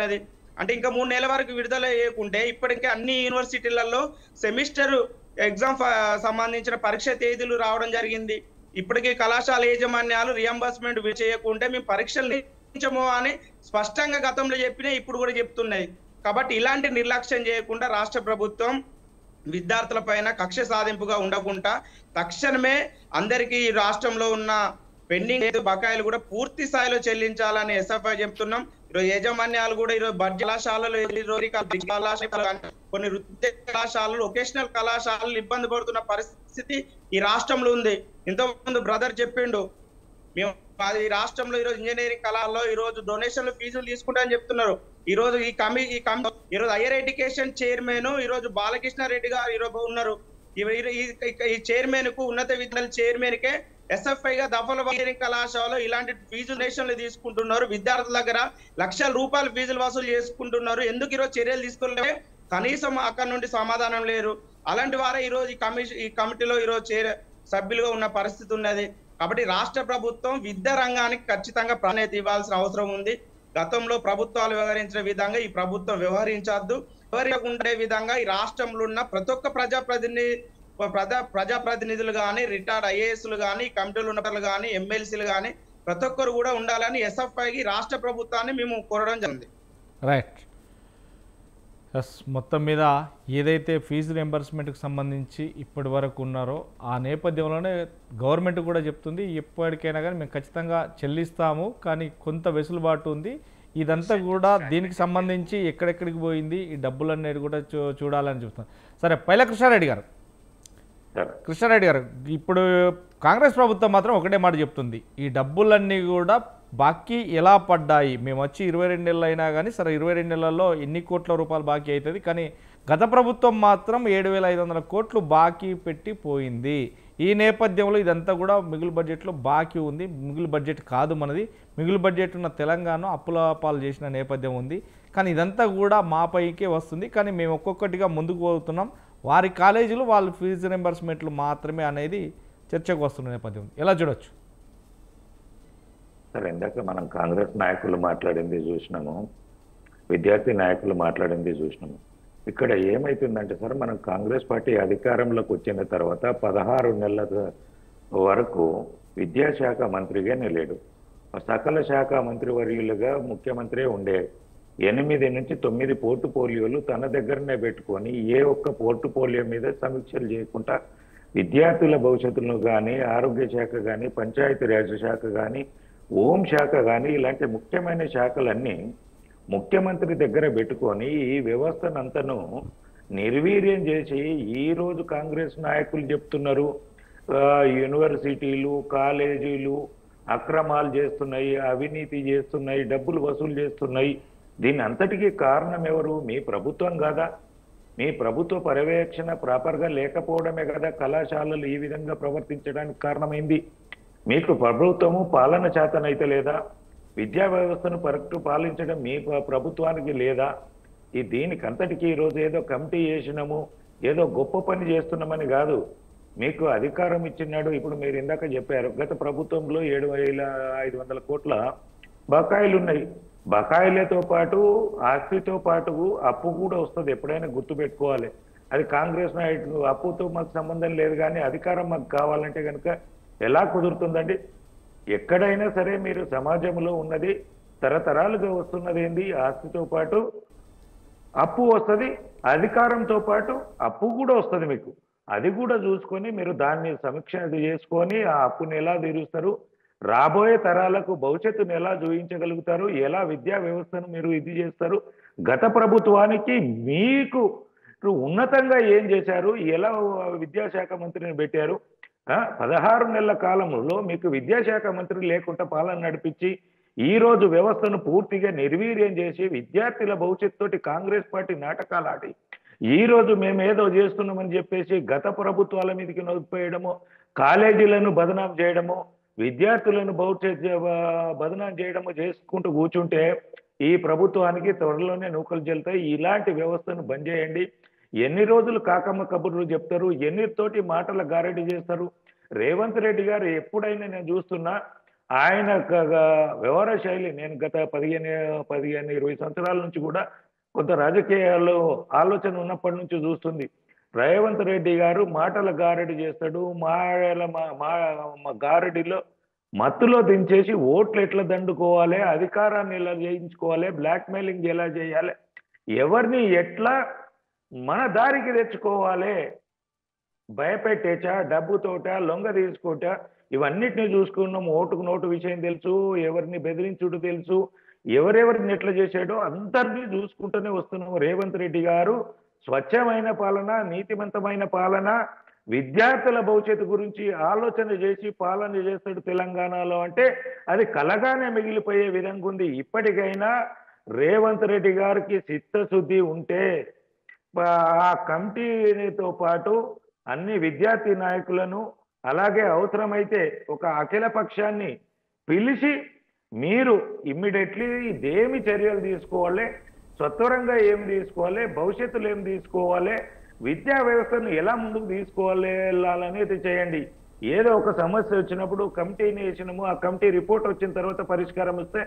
అంటే ఇంకా 3 నెలల వరకు విడుదల చేయకుంటే ఇప్పటికే అన్ని యూనివర్సిటీలలో సెమిస్టర్ ఎగ్జామ్ సంబంధించిన పరీక్ష తేదీలు రావడం జరిగింది. ఇప్పటికీ కళాశాల యాజమాన్యాలు రియంబర్స్మెంట్ చేయకుంటే మేము పరీక్షలు నిర్వహించము అని స్పష్టంగా గతంలో చెప్పినా ఇప్పుడు కూడా చెప్తున్నాయి. కాబట్టి ఇలాంటి నిర్లక్ష్యం చేయకుండా రాష్ట్ర ప్రభుత్వం విద్యార్థుల పైన కక్ష సాధింపుగా ఉండకుండా తక్షణమే అందరికీ ఈ రాష్ట్రంలో ఉన్న పెండింగ్ బకాయిలు కూడా పూర్తి స్థాయిలో చెల్లించాలని ఎస్ఎఫ్ఐ చెప్తున్నాం. ఈరోజు యాజమాన్యాలు కూడా ఈరోజు బడ్జెట్ కళాశాలలు, కొన్ని వృత్తి కళాశాలలు, వొకేషనల్ కళాశాలలు ఇబ్బంది పడుతున్న పరిస్థితి ఈ రాష్ట్రంలో ఉంది. ఇంతకుముందు బ్రదర్ చెప్పిండు, మేము ఈ రాష్ట్రంలో ఈరోజు ఇంజనీరింగ్ కళాల్లో ఈరోజు డొనేషన్లు ఫీజులు తీసుకుంటారని చెప్తున్నారు. ఈరోజు ఈరోజు హైయర్ ఎడ్యుకేషన్ చైర్మన్ ఈరోజు బాలకృష్ణారెడ్డి గారు ఈరోజు ఉన్నారు. ఈ చైర్మన్ కు, ఉన్నత విద్యాలయ చైర్మన్ కే ఎస్ఎఫ్ఐ గా దఫల ఇంజనీరింగ్ కళాశాలలో ఇలాంటి ఫీజు డొనేషన్లు తీసుకుంటున్నారు. విద్యార్థుల దగ్గర లక్షల రూపాయల ఫీజులు వసూలు చేసుకుంటున్నారు. ఎందుకు ఈరోజు చర్యలు తీసుకోలే? కనీసం అక్కడ నుండి సమాధానం లేరు. అలాంటి వారే ఈరోజు ఈ కమిటీలో ఈరోజు సభ్యులుగా ఉన్న పరిస్థితి ఉన్నది. కాబట్టి రాష్ట్ర ప్రభుత్వం విద్యా రంగానికి ఖచ్చితంగా ప్రాధాన్యత ఇవ్వాల్సిన అవసరం ఉంది. గతంలో ప్రభుత్వాలు వ్యవహరించిన విధంగా ఈ ప్రభుత్వం వ్యవహరించద్దు. వ్యవహరించకుండే విధంగా ఈ రాష్ట్రంలో ఉన్న ప్రతి ఒక్క ప్రజాప్రతినిధులు కానీ, రిటైర్డ్ ఐఏఎస్లు కానీ, కమిటీలు ఉన్నలు కానీ, ఎమ్మెల్సీలు కానీ ప్రతి ఒక్కరు కూడా ఉండాలని ఎస్ఎఫ్ఐకి రాష్ట్ర ప్రభుత్వాన్ని మేము కోరడం జరిగింది. రైట్. ఎస్, మొత్తం మీద ఏదైతే ఫీజు రియంబర్స్మెంట్కి సంబంధించి ఇప్పటి వరకు ఉన్నారో ఆ నేపథ్యంలోనే గవర్నమెంట్ కూడా చెప్తుంది ఎప్పటికైనా కానీ మేము ఖచ్చితంగా చెల్లిస్తాము, కానీ కొంత వెసులుబాటు ఉంది. ఇదంతా కూడా దీనికి సంబంధించి ఎక్కడెక్కడికి పోయింది ఈ డబ్బులు అనేది కూడా చూడాలని చెప్తాం. సరే, పైల కృష్ణారెడ్డి గారు, ఇప్పుడు కాంగ్రెస్ ప్రభుత్వం మాత్రం ఒకటే మాట చెప్తుంది, ఈ డబ్బులన్నీ కూడా బాకీ ఎలా పడ్డాయి, మేము వచ్చి 22 నెలలు అయినా కానీ సరే 22 నెలల్లో ఎన్ని కోట్ల రూపాయలు బాకీ అవుతుంది, కానీ గత ప్రభుత్వం మాత్రం 7,500 కోట్లు బాకీ పెట్టి పోయింది. ఈ నేపథ్యంలో ఇదంతా కూడా మిగులు బడ్జెట్లో బాకీ ఉంది. మిగులు బడ్జెట్ కాదు మనది, మిగులు బడ్జెట్ ఉన్న తెలంగాణ అప్పుల పాలు చేసిన నేపథ్యం ఉంది. కానీ ఇదంతా కూడా మాపైకే వస్తుంది, కానీ మేము ఒక్కొక్కటిగా ముందుకు పోతున్నాం. వారి కాలేజీలు వాళ్ళ ఫీజు రింబర్స్మెంట్లు మాత్రమే అనేది చర్చకు వస్తున్న నేపథ్యం ఎలా చూడొచ్చు? సరే, ఇందాక మనం కాంగ్రెస్ నాయకులు మాట్లాడింది చూసినాము, విద్యార్థి నాయకులు మాట్లాడింది చూసినాము. ఇక్కడ ఏమైతుందంటే సార్, మనం కాంగ్రెస్ పార్టీ అధికారంలోకి వచ్చిన తర్వాత 16 నెలల వరకు విద్యాశాఖ మంత్రిగానే లేడు. సకల శాఖ మంత్రివర్యులుగా ముఖ్యమంత్రి ఉండే 8 నుంచి 9 పోర్టుఫోలియోలు తన దగ్గరనే పెట్టుకొని ఏ ఒక్క పోర్టుఫోలియో మీద సమీక్షలు చేయకుండా విద్యార్థుల భవిష్యత్తును కానీ, ఆరోగ్య శాఖ కానీ, పంచాయతీరాజ్ శాఖ కానీ, హోం శాఖ కానీ ఇలాంటి ముఖ్యమైన శాఖలన్నీ ముఖ్యమంత్రి దగ్గర పెట్టుకొని ఈ వ్యవస్థనంతను నిర్వీర్యం చేసి ఈరోజు కాంగ్రెస్ నాయకులు చెప్తున్నారు యూనివర్సిటీలు, కాలేజీలు అక్రమాలు చేస్తున్నాయి, అవినీతి చేస్తున్నాయి, డబ్బులు వసూలు చేస్తున్నాయి. దీని అంతటికీ కారణం ఎవరు? మీ ప్రభుత్వం కాదా? మీ ప్రభుత్వ పర్యవేక్షణ ప్రాపర్గా లేకపోవడమే కదా కళాశాలలు ఈ విధంగా ప్రవర్తించడానికి కారణమైంది. మీకు ప్రభుత్వము పాలన చేతనైతే లేదా? విద్యా వ్యవస్థను కరెక్ట్ పాలించడం మీ ప్రభుత్వానికి లేదా? దీనికి అంతటికీ ఈరోజు ఏదో కమిటీ చేసినాము, ఏదో గొప్ప పని చేస్తున్నామని కాదు. మీకు అధికారం ఇచ్చినాడు. ఇప్పుడు మీరు ఇందాక చెప్పారు, గత ప్రభుత్వంలో 7,500 కోట్ల బకాయిలు ఉన్నాయి. బకాయిలతో పాటు ఆస్తితో పాటు అప్పు కూడా వస్తుంది. ఎప్పుడైనా గుర్తుపెట్టుకోవాలి. అది కాంగ్రెస్ నాయకులు అప్పుతో మాకు సంబంధం లేదు, కానీ అధికారం మాకు కావాలంటే కనుక ఎలా కుదురుతుందండి? ఎక్కడైనా సరే మీరు సమాజంలో ఉన్నది తరతరాలుగా వస్తున్నది ఏంది? ఆస్తితో పాటు అప్పు వస్తుంది, అధికారంతో పాటు అప్పు కూడా వస్తుంది. మీకు అది కూడా చూసుకొని మీరు దాన్ని సమీక్ష చేసుకొని ఆ అప్పుని ఎలా తీరుస్తారు, రాబోయే తరాలకు భవిష్యత్తును ఎలా చూపించగలుగుతారు, ఎలా విద్యా వ్యవస్థను మీరు ఇది చేస్తారు, గత ప్రభుత్వానికి మీకు ఉన్నతంగా ఏం చేశారు, ఎలా విద్యాశాఖ మంత్రిని పెట్టారు. 16 నెలల కాలంలో మీకు విద్యాశాఖ మంత్రి లేకుండా పాలన నడిపించి ఈ రోజు వ్యవస్థను పూర్తిగా నిర్వీర్యం చేసి విద్యార్థుల భవిష్యత్తుతోటి కాంగ్రెస్ పార్టీ నాటకాలు ఆడి ఈ రోజు మేము ఏదో చేస్తున్నామని చెప్పేసి గత ప్రభుత్వాల మీదకి నొప్పివేయడము, కాలేజీలను బదనాం చేయడము, విద్యార్థులను బదనాం చేయడము చేసుకుంటూ కూర్చుంటే ఈ ప్రభుత్వానికి త్వరలోనే నూకలు చెల్తాయి. ఇలాంటి వ్యవస్థను బంద్ చేయండి. ఎన్ని రోజులు కాకమ్మ కబుర్లు చెప్తారు, ఎన్నితోటి మాటల గారడి చేస్తారు. రేవంత్ రెడ్డి గారు ఎప్పుడైనా నేను చూస్తున్నా ఆయన వ్యవహార శైలి, నేను గత 15-20 సంవత్సరాల నుంచి కూడా కొంత రాజకీయాల్లో ఆలోచన ఉన్నప్పటి నుంచి చూస్తుంది. రేవంత్ రెడ్డి గారు మాటల గారడి చేస్తాడు. గారడిలో మత్తులో దించేసి ఓట్లు ఎట్లా దండుకోవాలి, అధికారాన్ని ఎలా చేయించుకోవాలి, బ్లాక్ మెయిలింగ్ ఎలా చేయాలి, ఎవరిని ఎట్లా మన దారికి తెచ్చుకోవాలి, భయపెట్టేచా, డబ్బుతోట, లొంగ తీసుకోట, ఇవన్నిటిని చూసుకున్నాం. ఓటుకు నోటు విషయం తెలుసు, ఎవరిని బెదిరించుడు తెలుసు, ఎవరెవరిని ఎట్లా చేశాడో అందరినీ చూసుకుంటూనే వస్తున్నాము. రేవంత్ రెడ్డి గారు స్వచ్ఛమైన పాలన, నీతివంతమైన పాలన, విద్యార్థుల భవిష్యత్తు గురించి ఆలోచన చేసి పాలన చేస్తాడు తెలంగాణలో అంటే అది కలగానే మిగిలిపోయే విధంగా ఉంది. ఇప్పటికైనా రేవంత్ రెడ్డి గారికి చిత్తశుద్ధి ఉంటే ఆ కమిటీతో పాటు అన్ని విద్యార్థి నాయకులను, అలాగే అవసరమైతే ఒక అఖిల పక్షాన్ని పిలిచి మీరు ఇమ్మీడియట్లీ ఇదేమి చర్యలు తీసుకోవాలి, సత్వరంగా ఏం తీసుకోవాలి, భవిష్యత్తులో ఏం తీసుకోవాలి, విద్యా వ్యవస్థను ఎలా ముందుకు తీసుకోవాలి అనేది చేయండి. ఏదో ఒక సమస్య వచ్చినప్పుడు కమిటీని వేసినాము, ఆ కమిటీ రిపోర్ట్ వచ్చిన తర్వాత పరిష్కారం వస్తే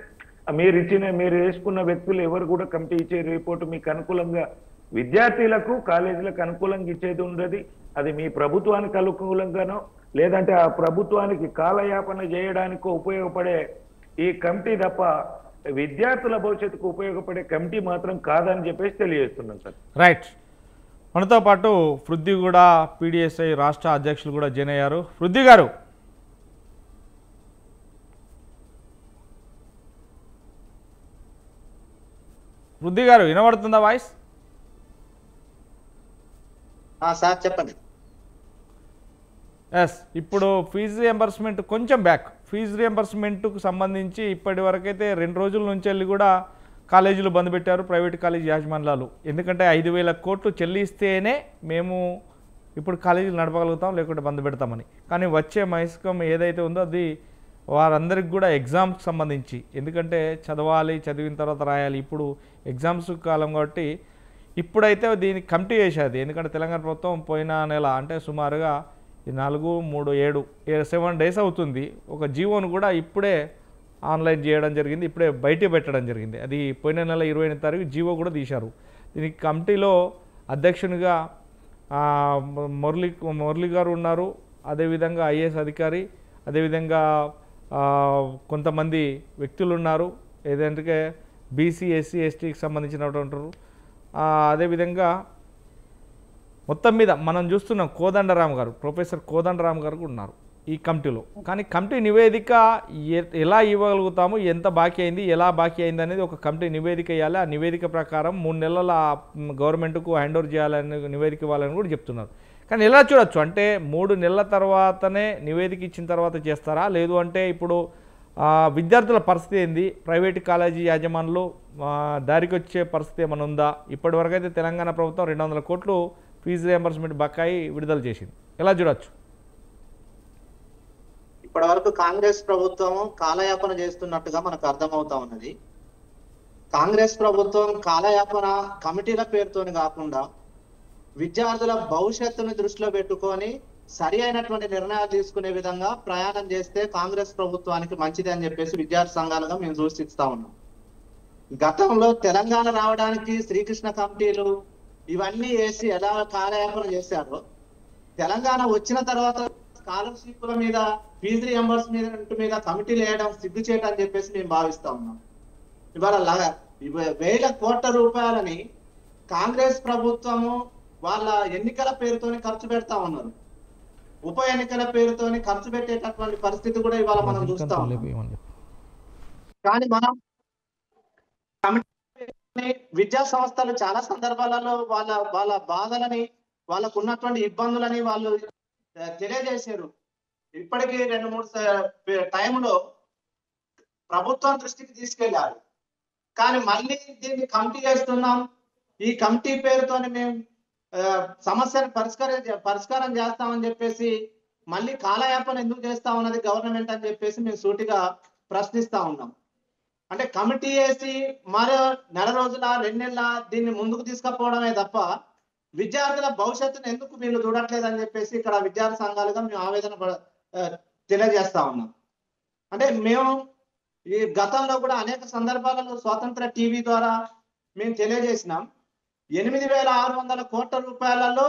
మీరు వేసుకున్న వ్యక్తులు ఎవరు కూడా కమిటీ ఇచ్చే రిపోర్టు మీకు అనుకూలంగా, విద్యార్థులకు కాలేజీలకు అనుకూలంగా ఇచ్చేది ఉండదు. అది మీ ప్రభుత్వానికి అనుకూలంగానో లేదంటే ఆ ప్రభుత్వానికి కాలయాపన చేయడానికో ఉపయోగపడే ఈ కమిటీ తప్ప విద్యార్థుల భవిష్యత్తుకు ఉపయోగపడే కమిటీ మాత్రం కాదని చెప్పేసి తెలియజేస్తున్నాను సార్. రైట్. మనతో పాటు పృథ్వీ కూడా పీడిఎస్ఐ రాష్ట్ర అధ్యక్షులు కూడా జాయిన్ అయ్యారు. పృథ్వీ గారు, వినబడుతుందా వాయిస్? సార్ చెప్పండి. ఎస్, ఇప్పుడు ఫీజు రియంబర్స్మెంట్ కొంచెం బ్యాక్. ఫీజు రియంబర్స్మెంట్కు సంబంధించి ఇప్పటి వరకైతే 2 రోజుల నుంచి వెళ్ళి కూడా కాలేజీలు బంద్ పెట్టారు ప్రైవేట్ కాలేజీ యాజమాన్యాలు. ఎందుకంటే 5,000 కోట్లు చెల్లిస్తేనే మేము ఇప్పుడు కాలేజీలు నడపగలుగుతాం, లేకుంటే బంద్ పెడతామని. కానీ వచ్చే మైస్కం ఏదైతే ఉందో అది వారందరికి కూడా ఎగ్జామ్స్కి సంబంధించి, ఎందుకంటే చదివిన తర్వాత రాయాలి. ఇప్పుడు ఎగ్జామ్స్ కాలం కాబట్టి ఇప్పుడైతే దీనికి కమిటీ వేసేది. ఎందుకంటే తెలంగాణ ప్రభుత్వం పోయిన నెల అంటే సుమారుగా 4, 3, 7 డేస్ అవుతుంది. ఒక జీవోను కూడా ఇప్పుడే ఆన్లైన్ చేయడం జరిగింది, ఇప్పుడే బయట పెట్టడం జరిగింది. అది పోయిన నెల 28వ తారీఖు జీవో కూడా తీశారు. దీనికి కమిటీలో అధ్యక్షునిగా మురళి గారు ఉన్నారు, అదేవిధంగా ఐఏఎస్ అధికారి, అదేవిధంగా కొంతమంది వ్యక్తులు ఉన్నారు, ఏదంటే బీసీ, ఎస్సీ, ఎస్టీకి సంబంధించినటువంటి. అదేవిధంగా మొత్తం మీద మనం చూస్తున్నాం ప్రొఫెసర్ కోదండరామ్ గారు కూడా ఉన్నారు ఈ కమిటీలో. కానీ కమిటీ నివేదిక ఎలా ఇవ్వగలుగుతాము, ఎంత బాకీ అయింది, ఎలా బాకీ అయింది అనేది ఒక కమిటీ నివేదిక ఇవ్వాలి. ఆ నివేదిక ప్రకారం 3 నెలల గవర్నమెంట్కు హ్యాండ్ ఓవర్ చేయాలని నివేదిక ఇవ్వాలని కూడా చెప్తున్నారు. కానీ ఎలా చూడొచ్చు అంటే 3 నెలల తర్వాతనే నివేదిక ఇచ్చిన తర్వాత చేస్తారా, లేదు అంటే ఇప్పుడు విద్యార్థుల పరిస్థితి ఏంది, ప్రైవేట్ కాలేజీ యాజమానులు దారికి వచ్చే పరిస్థితి ఏమైనా ఉందా? ఇప్పటివరకు అయితే తెలంగాణ ప్రభుత్వం 200 కోట్లు ఫీజు రియంబర్స్మెంట్ బకాయి విడుదల చేసింది. ఎలా చూడొచ్చు? ఇప్పటి వరకు కాంగ్రెస్ ప్రభుత్వం కాలయాపన చేస్తున్నట్టుగా మనకు అర్థమవుతా ఉన్నది. కాంగ్రెస్ ప్రభుత్వం కాలయాపన కమిటీల పేరుతోని కాకుండా విద్యార్థుల భవిష్యత్తును దృష్టిలో పెట్టుకొని సరి అయినటువంటి నిర్ణయాలు తీసుకునే విధంగా ప్రయాణం చేస్తే కాంగ్రెస్ ప్రభుత్వానికి మంచిది అని చెప్పేసి విద్యార్థి సంఘాలుగా మేము సూచిస్తా ఉన్నాం. గతంలో తెలంగాణ రావడానికి శ్రీకృష్ణ కమిటీలు ఇవన్నీ వేసి ఎలా కాలయాపన చేశారో, తెలంగాణ వచ్చిన తర్వాత స్కాలర్షిప్ల మీద, ఫీజు రియంబర్స్మెంట్ మీద కమిటీలు వేయడం సిగ్గు చేయడం అని చెప్పేసి మేము భావిస్తా ఉన్నాం. ఇవాళ 1,000 కోట్ల రూపాయలని కాంగ్రెస్ ప్రభుత్వము వాళ్ళ ఎన్నికల పేరుతోని ఖర్చు పెడతా ఉన్నారు. ఉప ఎన్నికల పేరుతోని ఖర్చు పెట్టేటటువంటి పరిస్థితి కూడా ఇవాళ మనం చూస్తా ఉన్నాం. కానీ మనం విద్యా సంస్థలు చాలా సందర్భాలలో వాళ్ళ బాధలని, వాళ్ళకు ఉన్నటువంటి ఇబ్బందులని వాళ్ళు తెలియజేశారు. ఇప్పటికీ 2-3 టైంలో ప్రభుత్వం దృష్టికి తీసుకెళ్ళారు. కానీ మళ్ళీ దీన్ని కమిటీ చేస్తున్నాం, ఈ కమిటీ పేరుతోని మేము సమస్యను పరిష్కారం చేస్తామని చెప్పేసి మళ్ళీ కాలయాపన ఎందుకు చేస్తా ఉన్నది గవర్నమెంట్ అని చెప్పేసి మేము సూటిగా ప్రశ్నిస్తా ఉన్నాం. అంటే కమిటీ వేసి మరో నెల రోజుల 2 నెలల దీన్ని ముందుకు తీసుకుపోవడమే తప్ప విద్యార్థుల భవిష్యత్తును ఎందుకు వీళ్ళు చూడట్లేదని చెప్పేసి ఇక్కడ విద్యార్థి సంఘాలుగా మేము ఆవేదన తెలియజేస్తా ఉన్నాం. అంటే మేము ఈ గతంలో కూడా అనేక సందర్భాలలో స్వాతంత్ర టీవీ ద్వారా మేము తెలియజేసినాం. 8,600 కోట్ల రూపాయలలో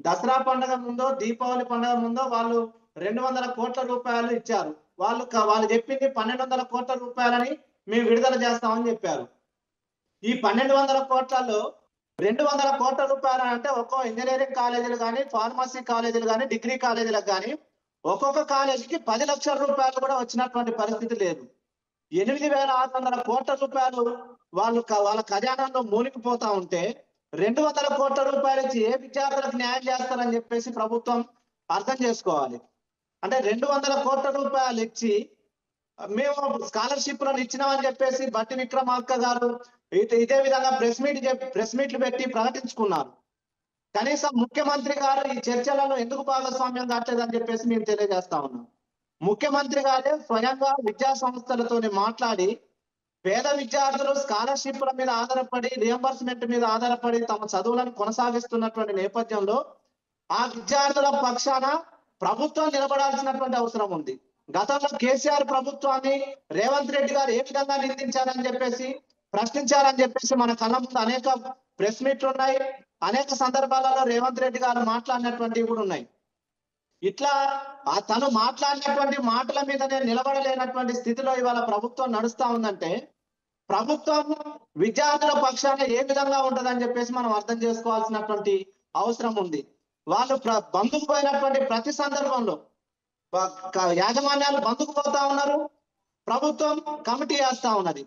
దసరా పండుగ ముందో దీపావళి పండుగ ముందో వాళ్ళు 200 కోట్ల రూపాయలు ఇచ్చారు. వాళ్ళు చెప్పింది 1,200 కోట్ల రూపాయలని మేము విడుదల చేస్తామని చెప్పారు. ఈ 1,200 కోట్లలో 200 కోట్ల రూపాయలు అంటే ఒక్కో ఇంజనీరింగ్ కాలేజీలు కానీ, ఫార్మసీ కాలేజీలు కానీ, డిగ్రీ కాలేజీలకు కానీ ఒక్కొక్క కాలేజీకి 10 లక్షల రూపాయలు కూడా వచ్చినటువంటి పరిస్థితి లేదు. 8,600 కోట్ల రూపాయలు వాళ్ళ ఖజానాలో మూలిగిపోతా ఉంటే 200 కోట్ల రూపాయలు ఇచ్చి ఏ విద్యార్థులకు న్యాయం చేస్తారని చెప్పేసి ప్రభుత్వం అర్థం చేసుకోవాలి. అంటే 200 కోట్ల రూపాయలు ఇచ్చి మేము స్కాలర్షిప్లను ఇచ్చినామని చెప్పేసి బట్టి విక్రమార్క గారు ఇదే విధంగా ప్రెస్ మీట్లు పెట్టి ప్రకటించుకున్నారు. కనీసం ముఖ్యమంత్రి గారు ఈ చర్చలలో ఎందుకు భాగస్వామ్యం కావట్లేదని చెప్పేసి మేము తెలియజేస్తా ఉన్నాం. ముఖ్యమంత్రి గారే స్వయంగా విద్యా సంస్థలతోని మాట్లాడి పేద విద్యార్థులు స్కాలర్షిప్ల మీద ఆధారపడి, రియంబర్స్మెంట్ మీద ఆధారపడి తమ చదువులను కొనసాగిస్తున్నటువంటి నేపథ్యంలో ఆ విద్యార్థుల పక్షాన ప్రభుత్వం నిలబడాల్సినటువంటి అవసరం ఉంది. గతంలో కేసీఆర్ ప్రభుత్వాన్ని రేవంత్ రెడ్డి గారు ఏ విధంగా నిందించారని చెప్పేసి, ప్రశ్నించారని చెప్పేసి మన కళ్ళ ముందు అనేక ప్రెస్ మీట్లు ఉన్నాయి. అనేక సందర్భాలలో రేవంత్ రెడ్డి గారు మాట్లాడినటువంటివి కూడా ఉన్నాయి. ఇట్లా తను మాట్లాడినటువంటి మాటల మీదనే నిలబడలేనటువంటి స్థితిలో ఇవాళ ప్రభుత్వం నడుస్తా ఉందంటే ప్రభుత్వం విద్యార్థుల పక్షాన ఏ విధంగా ఉంటదని చెప్పేసి మనం అర్థం చేసుకోవాల్సినటువంటి అవసరం ఉంది. వాళ్ళు బంధుకు పోయినటువంటి ప్రతి సందర్భంలో యాజమాన్యాలు బంధుకు పోతా ఉన్నారు, ప్రభుత్వం కమిటీ వేస్తా ఉన్నది,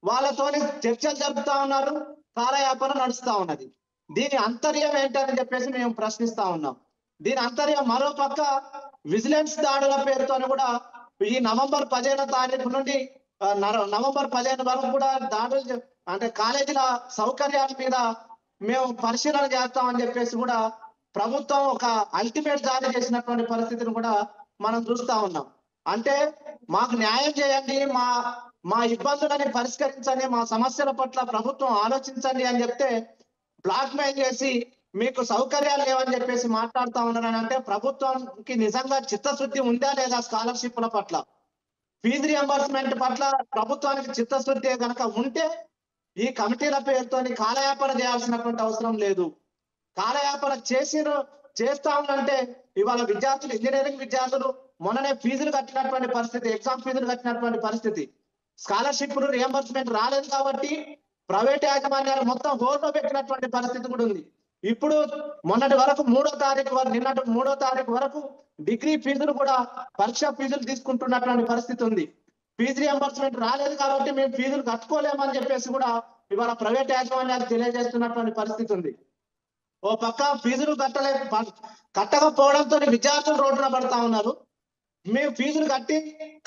వాళ్ళతోని చర్చలు జరుపుతా ఉన్నారు, కాలయాపన నడుస్తా ఉన్నది. దీని అంతర్యం ఏంటని చెప్పేసి మేము ప్రశ్నిస్తా ఉన్నాం. దీని అంతర్యం మరో పక్క విజిలెన్స్ దాడుల పేరుతోని కూడా ఈ నవంబర్ 15 తారీఖు నుండి నవంబర్ 15 వరకు కూడా దాడులు, అంటే కాలేజీల సౌకర్యాల మీద మేము పరిశీలన చేస్తామని చెప్పేసి కూడా ప్రభుత్వం ఒక అల్టిమేట్ జారీ చేసినటువంటి పరిస్థితిని కూడా మనం చూస్తా ఉన్నాం. అంటే మాకు న్యాయం చేయండి, మా ఇబ్బందులని పరిష్కరించండి, మా సమస్యల పట్ల ప్రభుత్వం ఆలోచించండి అని చెప్తే బ్లాక్ మెయిల్ చేసి మీకు సౌకర్యాలు లేవని చెప్పేసి మాట్లాడుతా ఉన్నారని అంటే ప్రభుత్వానికి నిజంగా చిత్తశుద్ధి ఉందా లేదా? స్కాలర్షిప్ల పట్ల, ఫీజు రియంబర్స్మెంట్ పట్ల ప్రభుత్వానికి చిత్తశుద్ధి కనుక ఉంటే ఈ కమిటీల పేరుతోని కాలయాపన చేయాల్సినటువంటి అవసరం లేదు. కాలయాపన చేస్తా ఉందంటే ఇవాళ విద్యార్థులు, ఇంజనీరింగ్ విద్యార్థులు మొన్ననే ఫీజులు కట్టినటువంటి పరిస్థితి, ఎగ్జామ్ ఫీజులు కట్టినటువంటి పరిస్థితి, స్కాలర్షిప్లు రియంబర్స్మెంట్ రాలేదు కాబట్టి ప్రైవేట్ యాజమాన్యాలు మొత్తం హోల్డ్లో పెట్టినటువంటి పరిస్థితి కూడా ఉంది. ఇప్పుడు మొన్నటి వరకు 3వ తారీఖు వరకు, నిన్నటి 3వ తారీఖు వరకు డిగ్రీ ఫీజులు కూడా పరీక్ష ఫీజులు తీసుకుంటున్నటువంటి పరిస్థితి ఉంది. ఫీజు రియంబర్స్మెంట్ రాలేదు కాబట్టి మేము ఫీజులు కట్టుకోలేమని చెప్పేసి కూడా ఇవాళ ప్రైవేట్ యాజమాన్యాలు తెలియజేస్తున్నటువంటి పరిస్థితి ఉంది. ఓ పక్క ఫీజులు కట్టకపోవడంతో విద్యార్థులు రోడ్డున పడతా ఉన్నారు. మేము ఫీజులు కట్టి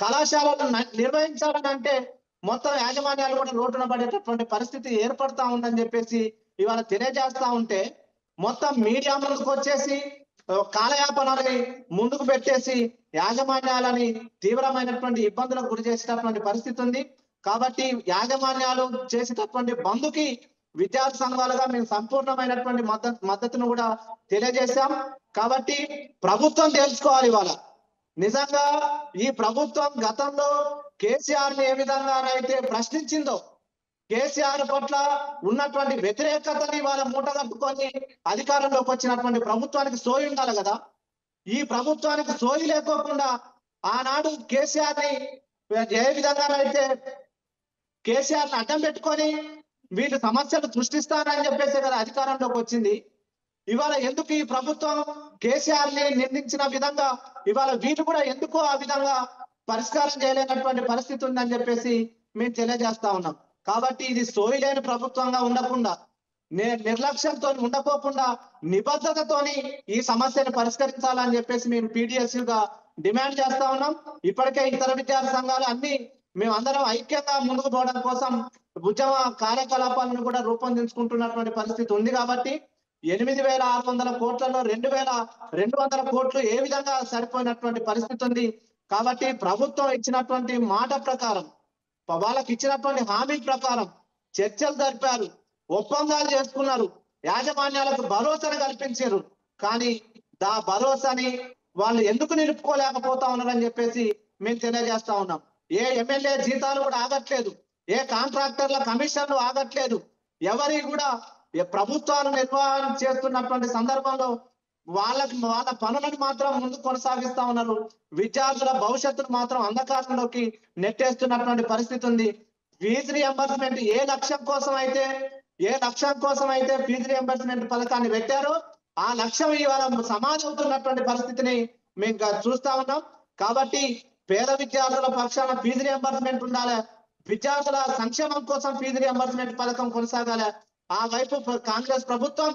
కళాశాలను నిర్వహించాలని అంటే మొత్తం యాజమాన్యాలు కూడా రోడ్డున పడేటటువంటి పరిస్థితి ఏర్పడతా ఉందని చెప్పేసి ఇవాళ తెలియజేస్తా ఉంటే మొత్తం మీడియా ముందుకు వచ్చేసి కాలయాపనని ముందుకు పెట్టేసి యాజమాన్యాలని తీవ్రమైనటువంటి ఇబ్బందులకు గురి చేసేటటువంటి పరిస్థితి ఉంది. కాబట్టి యాజమాన్యాలు చేసేటటువంటి బంధుకి విద్యార్థి సంఘాలుగా మేము సంపూర్ణమైనటువంటి మద్దతును కూడా తెలియజేశాం. కాబట్టి ప్రభుత్వం తెలుసుకోవాలి ఇవాళ నిజంగా ఈ ప్రభుత్వం గతంలో కేసీఆర్ ని ఏ విధంగానైతే ప్రశ్నించిందో, కేసీఆర్ పట్ల ఉన్నటువంటి వ్యతిరేకతని వాళ్ళ మూట కట్టుకొని అధికారంలోకి వచ్చినటువంటి ప్రభుత్వానికి సోయి ఉండాలి కదా. ఈ ప్రభుత్వానికి సోయి లేకోకుండా ఆనాడు కేసీఆర్ ని ఏ విధంగానైతే కేసీఆర్ ని అడ్డం పెట్టుకొని వీళ్ళు సమస్యలు సృష్టిస్తారని చెప్పేసి కదా అధికారంలోకి వచ్చింది. ఇవాళ ఎందుకు ఈ ప్రభుత్వం కేసీఆర్ ని నిందించిన విధంగా ఇవాళ వీళ్ళు కూడా ఎందుకు ఆ విధంగా పరిష్కారం చేయలేనటువంటి పరిస్థితి ఉందని చెప్పేసి మేము తెలియజేస్తా ఉన్నాం. కాబట్టి ఇది సోయి లేని ప్రభుత్వంగా ఉండకుండా, నిర్లక్ష్యంతో ఉండకోకుండా నిబద్ధతతోని ఈ సమస్యను పరిష్కరించాలని చెప్పేసి మేము PDSU గా డిమాండ్ చేస్తా ఉన్నాం. ఇప్పటికే ఇతర విద్యార్థి సంఘాలు అన్ని మేమందరం ఐక్యంగా ముందుకు పోవడం కోసం ఉద్యమ కార్యకలాపాలను కూడా రూపొందించుకుంటున్నటువంటి పరిస్థితి ఉంది. కాబట్టి 8,600 కోట్లలో 2,200 కోట్లు ఏ విధంగా సరిపోయినటువంటి పరిస్థితి ఉంది. కాబట్టి ప్రభుత్వం ఇచ్చినటువంటి మాట ప్రకారం, వాళ్ళకి ఇచ్చినటువంటి హామీ ప్రకారం చర్చలు జరిపారు, ఒప్పందాలు చేసుకున్నారు, యాజమాన్యాలకు భరోసాను కల్పించారు. కానీ దా భరోసాని వాళ్ళు ఎందుకు నిలుపుకోలేకపోతా ఉన్నారని చెప్పేసి మేము తెలియజేస్తా ఉన్నాం. ఏ ఎమ్మెల్యే జీతాలు కూడా ఆగట్లేదు, ఏ కాంట్రాక్టర్ల కమిషన్లు ఆగట్లేదు, ఎవరి కూడా ప్రభుత్వాలు నిర్వహణ చేస్తున్నటువంటి సందర్భంలో వాళ్ళ పనులను మాత్రం ముందు కొనసాగిస్తా ఉన్నారు. విద్యార్థుల భవిష్యత్తును మాత్రం అంధకారంలోకి నెట్టేస్తున్నటువంటి పరిస్థితి ఉంది. ఫీజు రియంబర్స్మెంట్ ఏ లక్ష్యం కోసం అయితే ఫీజు రియంబర్స్మెంట్ పథకాన్ని పెట్టారో ఆ లక్ష్యం ఇవాళ సమాజం అవుతున్నటువంటి పరిస్థితిని మేము చూస్తా ఉన్నాం. కాబట్టి పేద విద్యార్థుల పక్షాన ఫీజు రియంబర్స్మెంట్ ఉండాలి, విద్యార్థుల సంక్షేమం కోసం ఫీజు రియంబర్స్మెంట్ పథకం కొనసాగాలి. ఆ వైపు కాంగ్రెస్ ప్రభుత్వం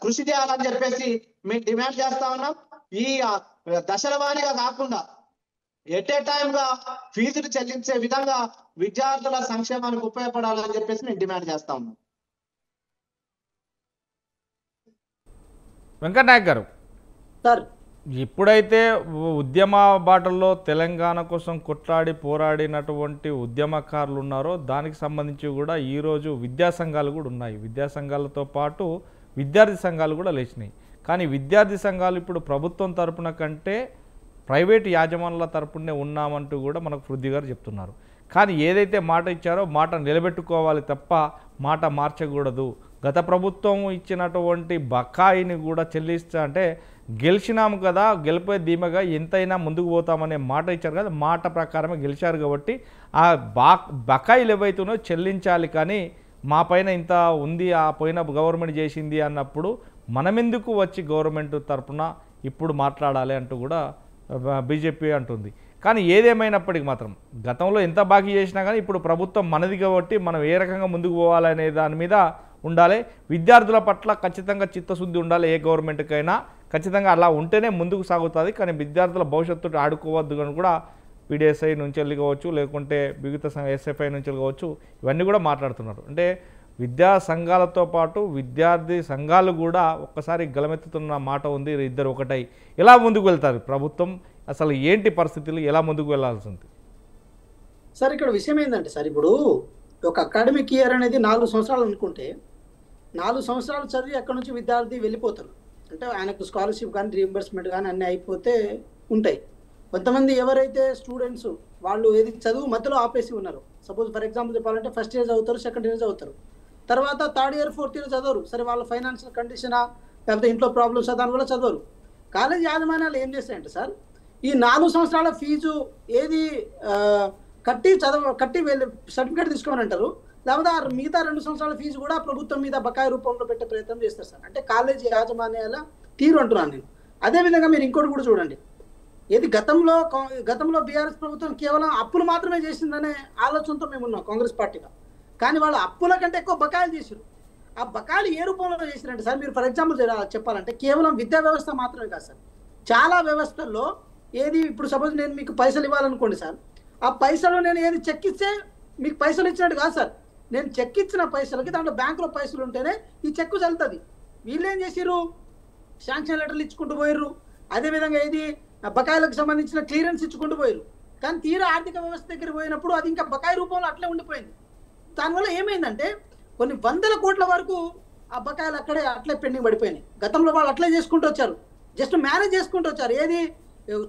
కృషి చేయాలని చెప్పేసి మేము డిమాండ్ చేస్తా ఉన్నాం. ఈ దశల వారీగా కాకుండా ఎట్ ఏ టైం గా ఫీజులు చెల్లించే విధంగా విద్యార్థుల సంక్షేమానికి ఉపయోగపడాలని చెప్పేసి మేము డిమాండ్ చేస్తా ఉన్నాం. వెంకటనాయక్ గారు, సార్ ఇప్పుడైతే ఉద్యమ బాటల్లో తెలంగాణ కోసం కొట్లాడి పోరాడినటువంటి ఉద్యమకారులు ఉన్నారో దానికి సంబంధించి కూడా ఈరోజు విద్యా సంఘాలు కూడా ఉన్నాయి. విద్యా సంఘాలతో పాటు విద్యార్థి సంఘాలు కూడా లేచినాయి. కానీ విద్యార్థి సంఘాలు ఇప్పుడు ప్రభుత్వం తరపున కంటే ప్రైవేటు యాజమాన్యాల తరపునే ఉన్నామంటూ కూడా మనకు పృథ్వీ గారు చెప్తున్నారు. కానీ ఏదైతే మాట ఇచ్చారో మాట నిలబెట్టుకోవాలి తప్ప మాట మార్చకూడదు. గత ప్రభుత్వం ఇచ్చినటువంటి బకాయిని కూడా చెల్లిస్తా అంటే గెలిచినాము కదా, గెలిపోయే ధీమగా ఎంతైనా ముందుకు పోతామనే మాట ఇచ్చారు కదా, మాట ప్రకారమే గెలిచారు కాబట్టి ఆ బకాయిలు ఏవైతున్నాయో చెల్లించాలి. కానీ మా పైన ఇంత ఉంది, ఆ పైన గవర్నమెంట్ చేసింది అన్నప్పుడు మనమెందుకు వచ్చి గవర్నమెంట్ తరపున ఇప్పుడు మాట్లాడాలి అంటూ కూడా బీజేపీ అంటుంది. కానీ ఏదేమైనప్పటికీ మాత్రం గతంలో ఎంత బాకీ చేసినా కానీ ఇప్పుడు ప్రభుత్వం మనది కాబట్టి మనం ఏ రకంగా ముందుకు పోవాలనే దాని మీద ఉండాలి. విద్యార్థుల పట్ల ఖచ్చితంగా చిత్తశుద్ధి ఉండాలి. ఏ గవర్నమెంట్కైనా ఖచ్చితంగా అలా ఉంటేనే ముందుకు సాగుతుంది. కానీ విద్యార్థుల భవిష్యత్తు ఆడుకోవద్దు అని కూడా పీడిఎస్ఐ నుంచి వెళ్ళి కావచ్చు, లేకుంటే వివిధ ఎస్ఎఫ్ఐ నుంచి కావచ్చు, ఇవన్నీ కూడా మాట్లాడుతున్నారు. అంటే విద్యా సంఘాలతో పాటు విద్యార్థి సంఘాలు కూడా ఒక్కసారి గలమెత్తుతున్న మాట ఉంది. ఇద్దరు ఒకటై ఎలా ముందుకు వెళ్తారు ప్రభుత్వం, అసలు ఏంటి పరిస్థితులు, ఎలా ముందుకు వెళ్లాల్సింది? సార్ ఇక్కడ విషయం ఏంటంటే సార్, ఇప్పుడు ఒక అకాడమిక్ ఇయర్ అనేది 4 సంవత్సరాలు అనుకుంటే 4 సంవత్సరాలు చదివి అక్కడ నుంచి విద్యార్థి వెళ్ళిపోతారు. అంటే ఆయనకు స్కాలర్షిప్ కానీ రీఎంబర్స్మెంట్ కానీ అన్నీ అయిపోతే ఉంటాయి. కొంతమంది ఎవరైతే స్టూడెంట్స్ వాళ్ళు ఏది చదువు మధ్యలో ఆపేసి ఉన్నారు, సపోజ్ ఫర్ ఎగ్జాంపుల్ చెప్పాలంటే ఫస్ట్ ఇయర్ చదువుతారు, సెకండ్ ఇయర్ చదువుతారు, తర్వాత థర్డ్ ఇయర్ ఫోర్త్ ఇయర్ చదవరు. సరే వాళ్ళ ఫైనాన్షియల్ కండిషనా లేకపోతే ఇంట్లో ప్రాబ్లమ్స్ దానివల్ల చదవరు. కాలేజ్ యాజమాన్యాలు ఏం చేస్తాయంటే సార్, ఈ 4 సంవత్సరాల ఫీజు ఏది కట్టి వెళ్ళి సర్టిఫికేట్ తీసుకోమని అంటారు, లేకపోతే మిగతా 2 సంవత్సరాల ఫీజు కూడా ప్రభుత్వం మీద బకాయి రూపంలో పెట్టే ప్రయత్నం చేస్తారు సార్. అంటే కాలేజీ యాజమాన్యాల తీరు అంటున్నాను నేను. అదేవిధంగా మీరు ఇంకోటి కూడా చూడండి, ఏది గతంలో బీఆర్ఎస్ ప్రభుత్వం కేవలం అప్పులు మాత్రమే చేసిందనే ఆలోచనతో మేము ఉన్నాం కాంగ్రెస్ పార్టీగా. కానీ వాళ్ళు అప్పుల కంటే ఎక్కువ బకాయిలు చేశారు. ఆ బకాయిలు ఏ రూపంలో చేశారంటే సార్, మీరు ఫర్ ఎగ్జాంపుల్ చెప్పాలంటే కేవలం విద్యా వ్యవస్థ మాత్రమే కాదు సార్, చాలా వ్యవస్థల్లో ఏది ఇప్పుడు సపోజ్ నేను మీకు పైసలు ఇవ్వాలనుకోండి సార్, ఆ పైసలు నేను ఏది చెక్ ఇస్తే మీకు పైసలు ఇచ్చినట్టు కాదు సార్. నేను చెక్ ఇచ్చిన పైసలకి దాంట్లో బ్యాంకులో పైసలు ఉంటేనే ఈ చెక్కు చల్లుతుంది. వీళ్ళు ఏం చేసిర్రు, శాంక్షన్ లెటర్లు ఇచ్చుకుంటూ పోయిర్రు. అదేవిధంగా ఏది బకాయిలకు సంబంధించిన క్లియరెన్స్ ఇచ్చుకుంటూ పోయారు. కానీ తీరా ఆర్థిక వ్యవస్థ దగ్గర పోయినప్పుడు అది ఇంకా బకాయి రూపంలో అట్లే ఉండిపోయింది. దానివల్ల ఏమైందంటే కొన్ని 100 కోట్ల వరకు ఆ బకాయిలు అట్లే పెండింగ్ పడిపోయినాయి. గతంలో వాళ్ళు అట్లే చేసుకుంటూ వచ్చారు, జస్ట్ మేనేజ్ చేసుకుంటూ వచ్చారు. ఏది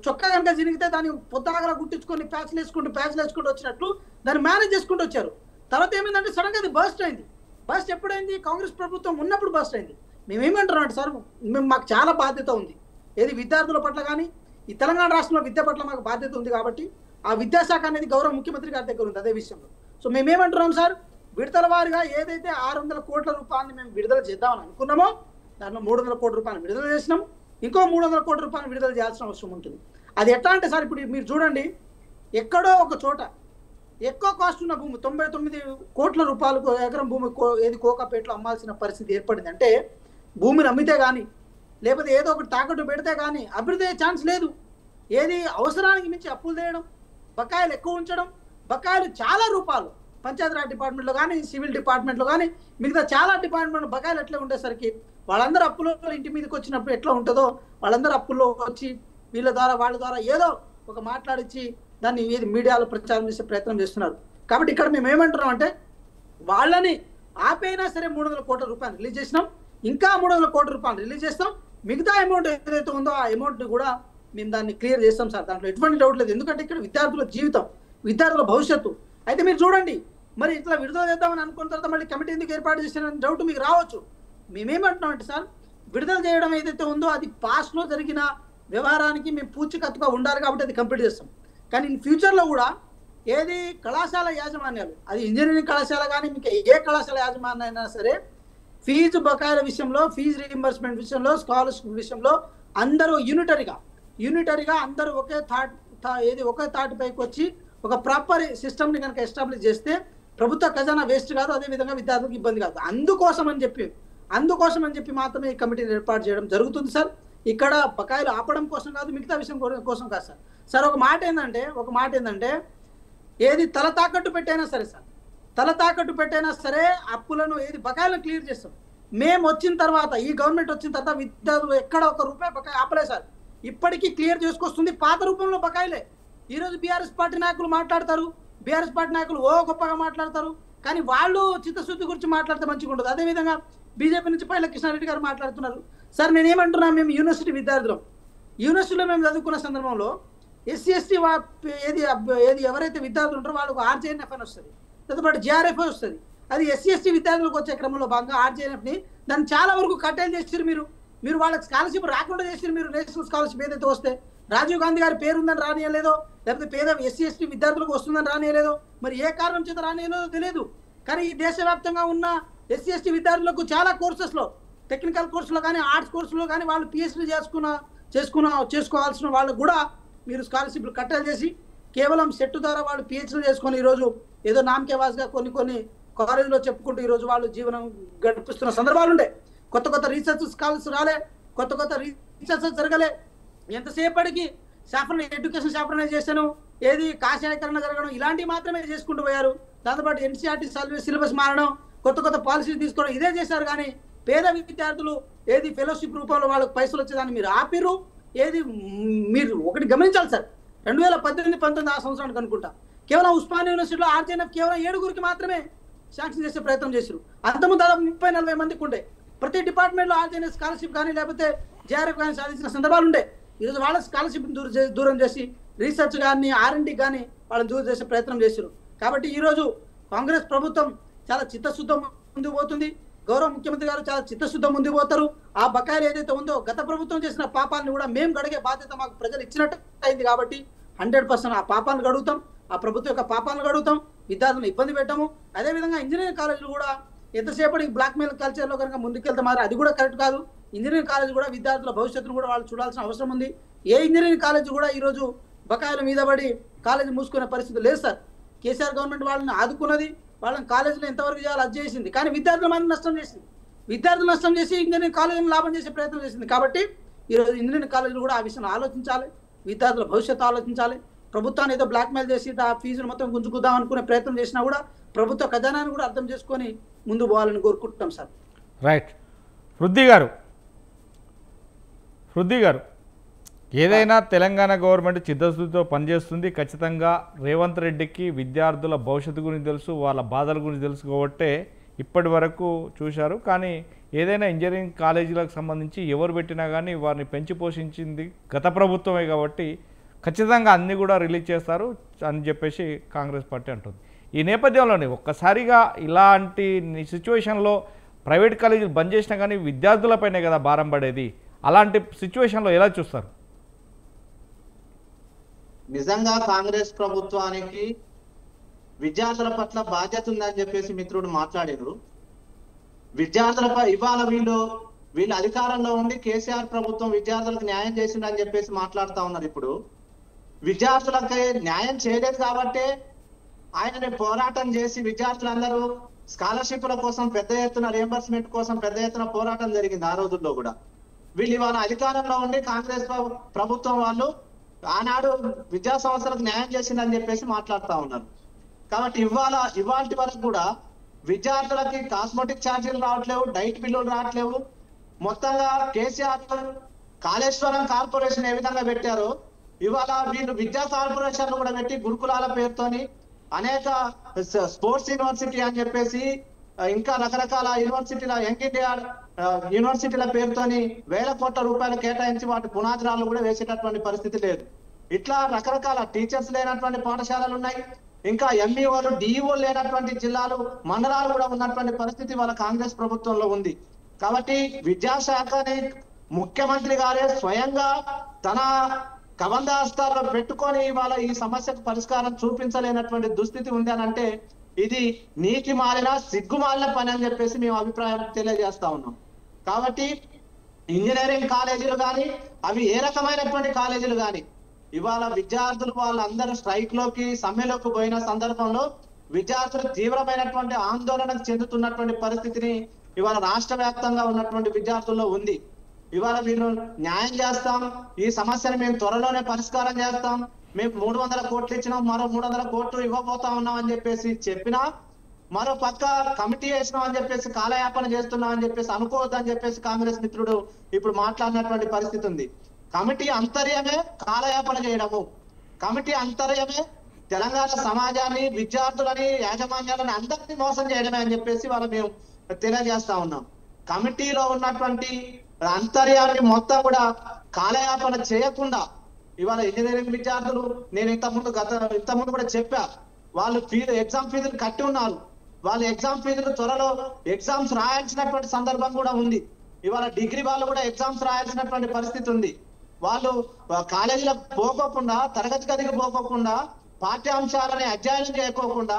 చొక్కా కనుక జరిగితే దాన్ని పొద్దాగలా గుట్టించుకొని ప్యాచ్లు వేసుకుంటూ వచ్చినట్లు దాన్ని మేనేజ్ చేసుకుంటూ వచ్చారు. తర్వాత ఏమైందంటే సడన్గా అది బస్ట్ అయింది. బస్ట్ ఎప్పుడైంది, కాంగ్రెస్ ప్రభుత్వం ఉన్నప్పుడు బస్ట్ అయింది. మేమేమంటున్నాం అంటే సార్, మాకు చాలా బాధ్యత ఉంది ఏది విద్యార్థుల పట్ల కానీ ఈ తెలంగాణ రాష్ట్రంలో విద్య పట్ల మాకు బాధ్యత ఉంది. కాబట్టి ఆ విద్యాశాఖ అనేది గౌరవ ముఖ్యమంత్రి గారి దగ్గర ఉంది అదే విషయంలో. సో మేమేమంటున్నాం సార్, విడతల వారిగా ఏదైతే 600 కోట్ల రూపాయలు మేము విడుదల చేద్దామని అనుకున్నామో దాంట్లో 300 కోట్ల రూపాయలు విడుదల చేసినాం. ఇంకో 300 కోట్ల రూపాయలు విడుదల చేయాల్సిన అవసరం ఉంటుంది. అది ఎట్లా అంటే సార్, ఇప్పుడు మీరు చూడండి, ఎక్కడో ఒక చోట ఎక్కువ కాస్ట్ ఉన్న భూమి 99 కోట్ల రూపాయలకు ఎకరం భూమి ఏది కోకాపేటలో అమ్మాల్సిన పరిస్థితి ఏర్పడింది. అంటే భూమిని అమ్మితే కానీ లేకపోతే ఏదో ఒకటి తాకట్టు పెడితే కానీ అభివృద్ధి అయ్యే ఛాన్స్ లేదు. ఏది అవసరానికి మించి అప్పులు చేయడం, బకాయిలు ఎక్కువ ఉంచడం, బకాయిలు చాలా రూపాయలు పంచాయతీరాజ్ డిపార్ట్మెంట్లో కానీ, సివిల్ డిపార్ట్మెంట్లో కానీ, మిగతా చాలా డిపార్ట్మెంట్ బకాయిలు ఎట్లా ఉండేసరికి వాళ్ళందరూ అప్పులో ఇంటి మీదకి వచ్చినప్పుడు ఎట్లా ఉంటుందో వాళ్ళందరూ అప్పుల్లో వచ్చి వీళ్ళ ద్వారా వాళ్ళ ద్వారా ఏదో ఒక మాట్లాడించి దాన్ని మీడియాలో ప్రచారం చేసే ప్రయత్నం చేస్తున్నారు. కాబట్టి ఇక్కడ మేము ఏమంటున్నాం అంటే వాళ్ళని ఆపైనా సరే 300 కోట్ల రూపాయలు రిలీజ్ చేసినాం, ఇంకా 300 కోట్ల రూపాయలు రిలీజ్ చేస్తాం. మిగతా అమౌంట్ ఏదైతే ఉందో ఆ అమౌంట్ కూడా మేము దాన్ని క్లియర్ చేస్తాం సార్. దాంట్లో ఎటువంటి డౌట్ లేదు. ఎందుకంటే ఇక్కడ విద్యార్థుల జీవితం, విద్యార్థుల భవిష్యత్తు. అయితే మీరు చూడండి, మరి ఇట్లా విడుదల చేద్దామని అనుకున్న తర్వాత మళ్ళీ కమిటీ ఎందుకు ఏర్పాటు చేసిన డౌట్ మీకు రావచ్చు. మేమేమంటున్నామంటే సార్, విడుదల చేయడం ఏదైతే ఉందో అది పాస్ట్లో జరిగిన వ్యవహారానికి మేము పూచికత్తుగా ఉండాలి కాబట్టి అది కంప్లీట్ చేస్తాం. కానీ ఇన్ ఫ్యూచర్లో కూడా ఏది కళాశాల యాజమాన్యాలు, అది ఇంజనీరింగ్ కళాశాల కానీ మీకు ఏ కళాశాల యాజమాన్యం అయినా సరే, ఫీజు బకాయిల విషయంలో, ఫీజు రీయింబర్స్మెంట్ విషయంలో, స్కాలర్షిప్ విషయంలో అందరూ యూనిటరీగా అందరూ ఒకే తాటిపైకి వచ్చి ఒక ప్రాపర్ సిస్టమ్ని కనుక ఎస్టాబ్లిష్ చేస్తే ప్రభుత్వ ఖజానా వేస్ట్ కాదు, అదేవిధంగా విద్యార్థులకు ఇబ్బంది కాదు. అందుకోసం అని చెప్పి మాత్రమే ఈ కమిటీని ఏర్పాటు చేయడం జరుగుతుంది సార్. ఇక్కడ బకాయిలు ఆపడం కోసం కాదు, మిగతా విషయం కోసం కాదు సార్. సార్ ఒక మాట ఏంటంటే ఏది తల తాకట్టు పెట్టైనా సరే అప్పులను ఏది బకాయిలను క్లియర్ చేస్తాం. మేము వచ్చిన తర్వాత, ఈ గవర్నమెంట్ వచ్చిన తర్వాత విద్యార్థులు ఎక్కడ ఒక రూపాయి బకాయి ఆపలేదు సార్. ఇప్పటికీ క్లియర్ చేసుకొస్తుంది పాత రూపంలో బకాయిలే. ఈరోజు బీఆర్ఎస్ పార్టీ నాయకులు మాట్లాడతారు, బీఆర్ఎస్ పార్టీ నాయకులు గొప్పగా మాట్లాడతారు, కానీ వాళ్ళు చిత్తశుద్ధి గురించి మాట్లాడితే మంచిగా ఉండదు. అదేవిధంగా బీజేపీ నుంచి పైల కృష్ణారెడ్డి గారు మాట్లాడుతున్నారు. సార్ నేనేమంటున్నా, మేము యూనివర్సిటీ విద్యార్థులం, యూనివర్సిటీలో మేము చదువుకున్న సందర్భంలో ఎస్సీ ఎస్టీ ఏది ఎవరైతే విద్యార్థులు ఉంటారో వాళ్ళకు ఆర్జేఎన్ఎఫ్ అని వస్తుంది, దాంతోపాటు జిఆర్ఎఫ్ వస్తుంది. అది ఎస్సీ ఎస్టీ విద్యార్థులకు వచ్చే క్రమంలో భాగంగా ఆర్జేఎన్ఎఫ్ని దాన్ని చాలా వరకు కట్టేలు చేసారు. మీరు వాళ్ళకి స్కాలర్షిప్ రాకుండా చేసారు. మీరు నేషనల్ స్కాలర్షిప్ ఏదైతే వస్తే రాజీవ్ గాంధీ గారి పేరు ఉందని రానియలేదో, లేకపోతే పేద ఎస్సీ ఎస్టీ విద్యార్థులకు వస్తుందని రానియలేదో, మరి ఏ కారణం చేత రానియలేదో తెలియదు. కానీ ఈ దేశవ్యాప్తంగా ఉన్న ఎస్సీ ఎస్టీ విద్యార్థులకు చాలా కోర్సెస్లో, టెక్నికల్ కోర్సులో కానీ, ఆర్ట్స్ కోర్సులో కానీ వాళ్ళు పిహెచ్డీ చేసుకోవాల్సిన వాళ్ళకు కూడా మీరు స్కాలర్షిప్లు కట్టలు చేసి కేవలం సెట్ ద్వారా వాళ్ళు పిహెచ్డీ చేసుకొని ఈరోజు ఏదో నామకేవాస్గా కొన్ని కాలేజీలో చెప్పుకుంటూ ఈరోజు వాళ్ళు జీవనం గడిపిస్తున్న సందర్భాలు ఉండే. కొత్త రీసెర్చ్ స్కాలర్స్ రాలే, కొత్త రీసెర్చ్ జరగలే. ఎంతసేపటికి ఎడ్యుకేషన్ శాఫ్రనైజేషన్, ఏది కాషాయకరణ జరగడం, ఇలాంటివి మాత్రమే చేసుకుంటూ పోయారు. దాంతోపాటు ఎన్సీఆర్టీ సిలబస్ మారడం, కొత్త పాలసీలు తీసుకోవడం, ఇదే చేశారు. కానీ పేద విద్యార్థులు ఏది ఫెలోషిప్ రూపంలో వాళ్ళకి పైసలు వచ్చేదాన్ని మీరు ఆపిరు. ఏది మీరు ఒకటి గమనించాలి సార్, 2018-19 ఆ సంవత్సరానికి అనుకుంటా కేవలం ఉస్మానియా యూనివర్సిటీలో ఆర్జేఎన్ఎఫ్ కేవలం 7 మాత్రమే శాంక్షన్ చేసే ప్రయత్నం చేశారు. అంతకుముందు దాదాపు 30-40 మందికి ఉండే. ప్రతి డిపార్ట్మెంట్లో ఆర్జేఎన్ఎఫ్ స్కాలర్షిప్ కానీ లేకపోతే జేఆర్ఎఫ్ కానీ సాధించిన సందర్భాలు ఉండే. ఈరోజు వాళ్ళ స్కాలర్షిప్ దూరం చేసి రీసెర్చ్ కానీ ఆర్ఎండ్డి కానీ వాళ్ళని దూరం చేసే ప్రయత్నం చేశారు. కాబట్టి ఈరోజు కాంగ్రెస్ ప్రభుత్వం చాలా చిత్తశుద్ధం ముందుకు పోతుంది. గౌరవ ముఖ్యమంత్రి గారు చాలా చిత్తశుద్ధం ముందుకు పోతారు. ఆ బకాయిలు ఏదైతే ఉందో గత ప్రభుత్వం చేసిన పాపాలను కూడా మేము గడిగే బాధ్యత మాకు ప్రజలు ఇచ్చినట్టు అయింది. కాబట్టి 100% ఆ పాపాలను గడుగుతాం, ఆ ప్రభుత్వం యొక్క పాపాలను గడుగుతాం, విద్యార్థులను ఇబ్బంది పెట్టాము. అదేవిధంగా ఇంజనీరింగ్ కాలేజీలు కూడా ఎంతసేపటికి బ్లాక్మెయిల్ కల్చర్లో కనుక ముందుకెళ్తే మాత్రం అది కూడా కరెక్ట్ కాదు. ఇంజనీరింగ్ కాలేజ్ కూడా విద్యార్థుల భవిష్యత్తును కూడా వాళ్ళు చూడాల్సిన అవసరం ఉంది. ఏ ఇంజనీరింగ్ కాలేజ్ కూడా ఈరోజు బకాయిల మీద పడి కాలేజీ మూసుకునే పరిస్థితి లేదు సార్. కేసీఆర్ గవర్నమెంట్ వాళ్ళని ఆదుకున్నది, వాళ్ళని కాలేజీలో ఎంతవరకు చేయాలో అది చేసింది. కానీ విద్యార్థుల మంది నష్టం చేసింది. విద్యార్థులు నష్టం చేసి ఇంజనీరింగ్ కాలేజీని లాభం చేసే ప్రయత్నం చేసింది. కాబట్టి ఈరోజు ఇంజనీరింగ్ కాలేజీలు కూడా ఆ విషయం ఆలోచించాలి, విద్యార్థుల భవిష్యత్తు ఆలోచించాలి. ప్రభుత్వాన్ని ఏదో బ్లాక్మెయిల్ చేసి ఆ ఫీజును మొత్తం గుంజుకుద్దాం అనుకునే ప్రయత్నం చేసినా కూడా ప్రభుత్వ ఖజానాన్ని కూడా అర్థం చేసుకొని ముందు పోవాలని కోరుకుంటున్నాం సార్. రైట్. హృద్ది గారు ఏదైనా తెలంగాణ గవర్నమెంట్ చిత్తశుద్ధితో పనిచేస్తుంది. ఖచ్చితంగా రేవంత్ రెడ్డికి విద్యార్థుల భవిష్యత్తు గురించి తెలుసు, వాళ్ళ బాధల గురించి తెలుసు కాబట్టే ఇప్పటి వరకు చూశారు. కానీ ఏదైనా ఇంజనీరింగ్ కాలేజీలకు సంబంధించి ఎవరు పెట్టినా కానీ వారిని పెంచి పోషించింది గత ప్రభుత్వమే కాబట్టి ఖచ్చితంగా అన్నీ కూడా రిలీజ్ చేస్తారు అని చెప్పేసి కాంగ్రెస్ పార్టీ అంటుంది. ఈ నేపథ్యంలోనే ఒక్కసారిగా ఇలాంటి సిచ్యువేషన్లో ప్రైవేట్ కాలేజీలు బంద్ చేసినా కానీ విద్యార్థులపైనే కదా భారం పడేది. అలాంటి సిచ్యువేషన్లో ఎలా చూస్తారు? నిజంగా కాంగ్రెస్ ప్రభుత్వానికి విద్యార్థుల పట్ల బాధ్యత ఉందని చెప్పేసి మిత్రుడు మాట్లాడారు. విద్యార్థులపై ఇవాళ వీళ్ళు అధికారంలో ఉండి కేసీఆర్ ప్రభుత్వం విద్యార్థులకు న్యాయం చేసిందని చెప్పేసి మాట్లాడుతూ ఉన్నారు. ఇప్పుడు విద్యార్థులకి న్యాయం చేయలేదు కాబట్టి ఆయనని పోరాటం చేసి విద్యార్థులందరూ స్కాలర్షిప్ల కోసం పెద్ద ఎత్తున రియంబర్స్మెంట్ కోసం పెద్ద ఎత్తున పోరాటం జరిగింది. ఆ రోజుల్లో కూడా వీళ్ళు ఇవాళ అధికారంలో ఉండి కాంగ్రెస్ ప్రభుత్వం వాళ్ళు ఆనాడు విద్యా సంస్థలకు న్యాయం చేసిందని చెప్పేసి మాట్లాడుతూ ఉన్నారు. కాబట్టి ఇవాళ వరకు కూడా విద్యార్థులకి కాస్మెటిక్ ఛార్జీలు రావట్లేవు, డైట్ బిల్లులు రావట్లేవు. మొత్తంగా కేసీఆర్ కాళేశ్వరం కార్పొరేషన్ ఏ విధంగా పెట్టారో ఇవాళ వీళ్ళు విద్యా కార్పొరేషన్లు కూడా పెట్టి గురుకులాల పేరుతోని అనేక స్పోర్ట్స్ యూనివర్సిటీ అని చెప్పేసి ఇంకా రకరకాల యూనివర్సిటీల యంగ్ ఇండియా యూనివర్సిటీల పేరుతోని వేల కోట్ల రూపాయలు కేటాయించి వాటి పునాదిరాలు కూడా వేసేటటువంటి పరిస్థితి లేదు. ఇట్లా రకరకాల టీచర్స్ లేనటువంటి పాఠశాలలు ఉన్నాయి, ఇంకా ఎంఈఓలు డిఈఓలు లేనటువంటి జిల్లాలు మండలాలు కూడా ఉన్నటువంటి పరిస్థితి వాళ్ళ కాంగ్రెస్ ప్రభుత్వంలో ఉంది. కాబట్టి విద్యాశాఖని ముఖ్యమంత్రి గారే స్వయంగా తన కబంధాస్తాల్లో పెట్టుకొని ఇవాళ ఈ సమస్యకు పరిష్కారం చూపించలేనటువంటి దుస్థితి ఉంది అని అంటే ఇది నీటి మాలిన సిగ్గుమాలిన పని అని చెప్పేసి మేము అభిప్రాయం తెలియజేస్తా ఉన్నాం. కాబట్టి ఇంజనీరింగ్ కాలేజీలు కానీ అవి ఏ రకమైనటువంటి కాలేజీలు కానీ ఇవాళ విద్యార్థులు వాళ్ళందరూ స్ట్రైక్ లోకి సమ్మెలోకి పోయిన సందర్భంలో విద్యార్థులు తీవ్రమైనటువంటి ఆందోళనకు చెందుతున్నటువంటి పరిస్థితిని ఇవాళ రాష్ట్ర వ్యాప్తంగా ఉన్నటువంటి విద్యార్థుల్లో ఉంది. ఇవాళ వీళ్ళు న్యాయం చేస్తాం, ఈ సమస్యను మేము త్వరలోనే పరిష్కారం చేస్తాం, మేము 300 కోట్లు ఇచ్చినాం, మరో 300 కోట్లు ఇవ్వబోతా ఉన్నాం అని చెప్పేసి చెప్పినా మరో పక్క కమిటీ వేసినాం అని చెప్పేసి కాలయాపన చేస్తున్నాం అని చెప్పేసి అనుకోవద్దని చెప్పేసి కాంగ్రెస్ మిత్రుడు ఇప్పుడు మాట్లాడినటువంటి పరిస్థితి ఉంది. కమిటీ అంతర్యమే కాలయాపన చేయడము, కమిటీ అంతర్యమే తెలంగాణ సమాజాన్ని, విద్యార్థులని, యాజమాన్యాలని అందరినీ మోసం చేయడమే అని చెప్పేసి వాళ్ళు మేము తెలియజేస్తా ఉన్నాం. కమిటీలో ఉన్నటువంటి అంతర్యాన్ని మొత్తం కూడా కాలయాపన చేయకుండా ఇవాళ ఇంజనీరింగ్ విద్యార్థులు నేను ఇంతకుముందు కూడా చెప్పా, వాళ్ళు ఎగ్జామ్ ఫీజులు కట్టి ఉన్నారు. వాళ్ళు ఎగ్జామ్ ఫీజులు త్వరలో ఎగ్జామ్స్ రాయాల్సినటువంటి సందర్భం కూడా ఉంది. ఇవాళ డిగ్రీ వాళ్ళు కూడా ఎగ్జామ్స్ రాయాల్సినటువంటి పరిస్థితి ఉంది. వాళ్ళు కాలేజీలకు పోకోకుండా, తరగతి గదికి పోకోకుండా, పాఠ్యాంశాలని అధ్యయనం చేయకోకుండా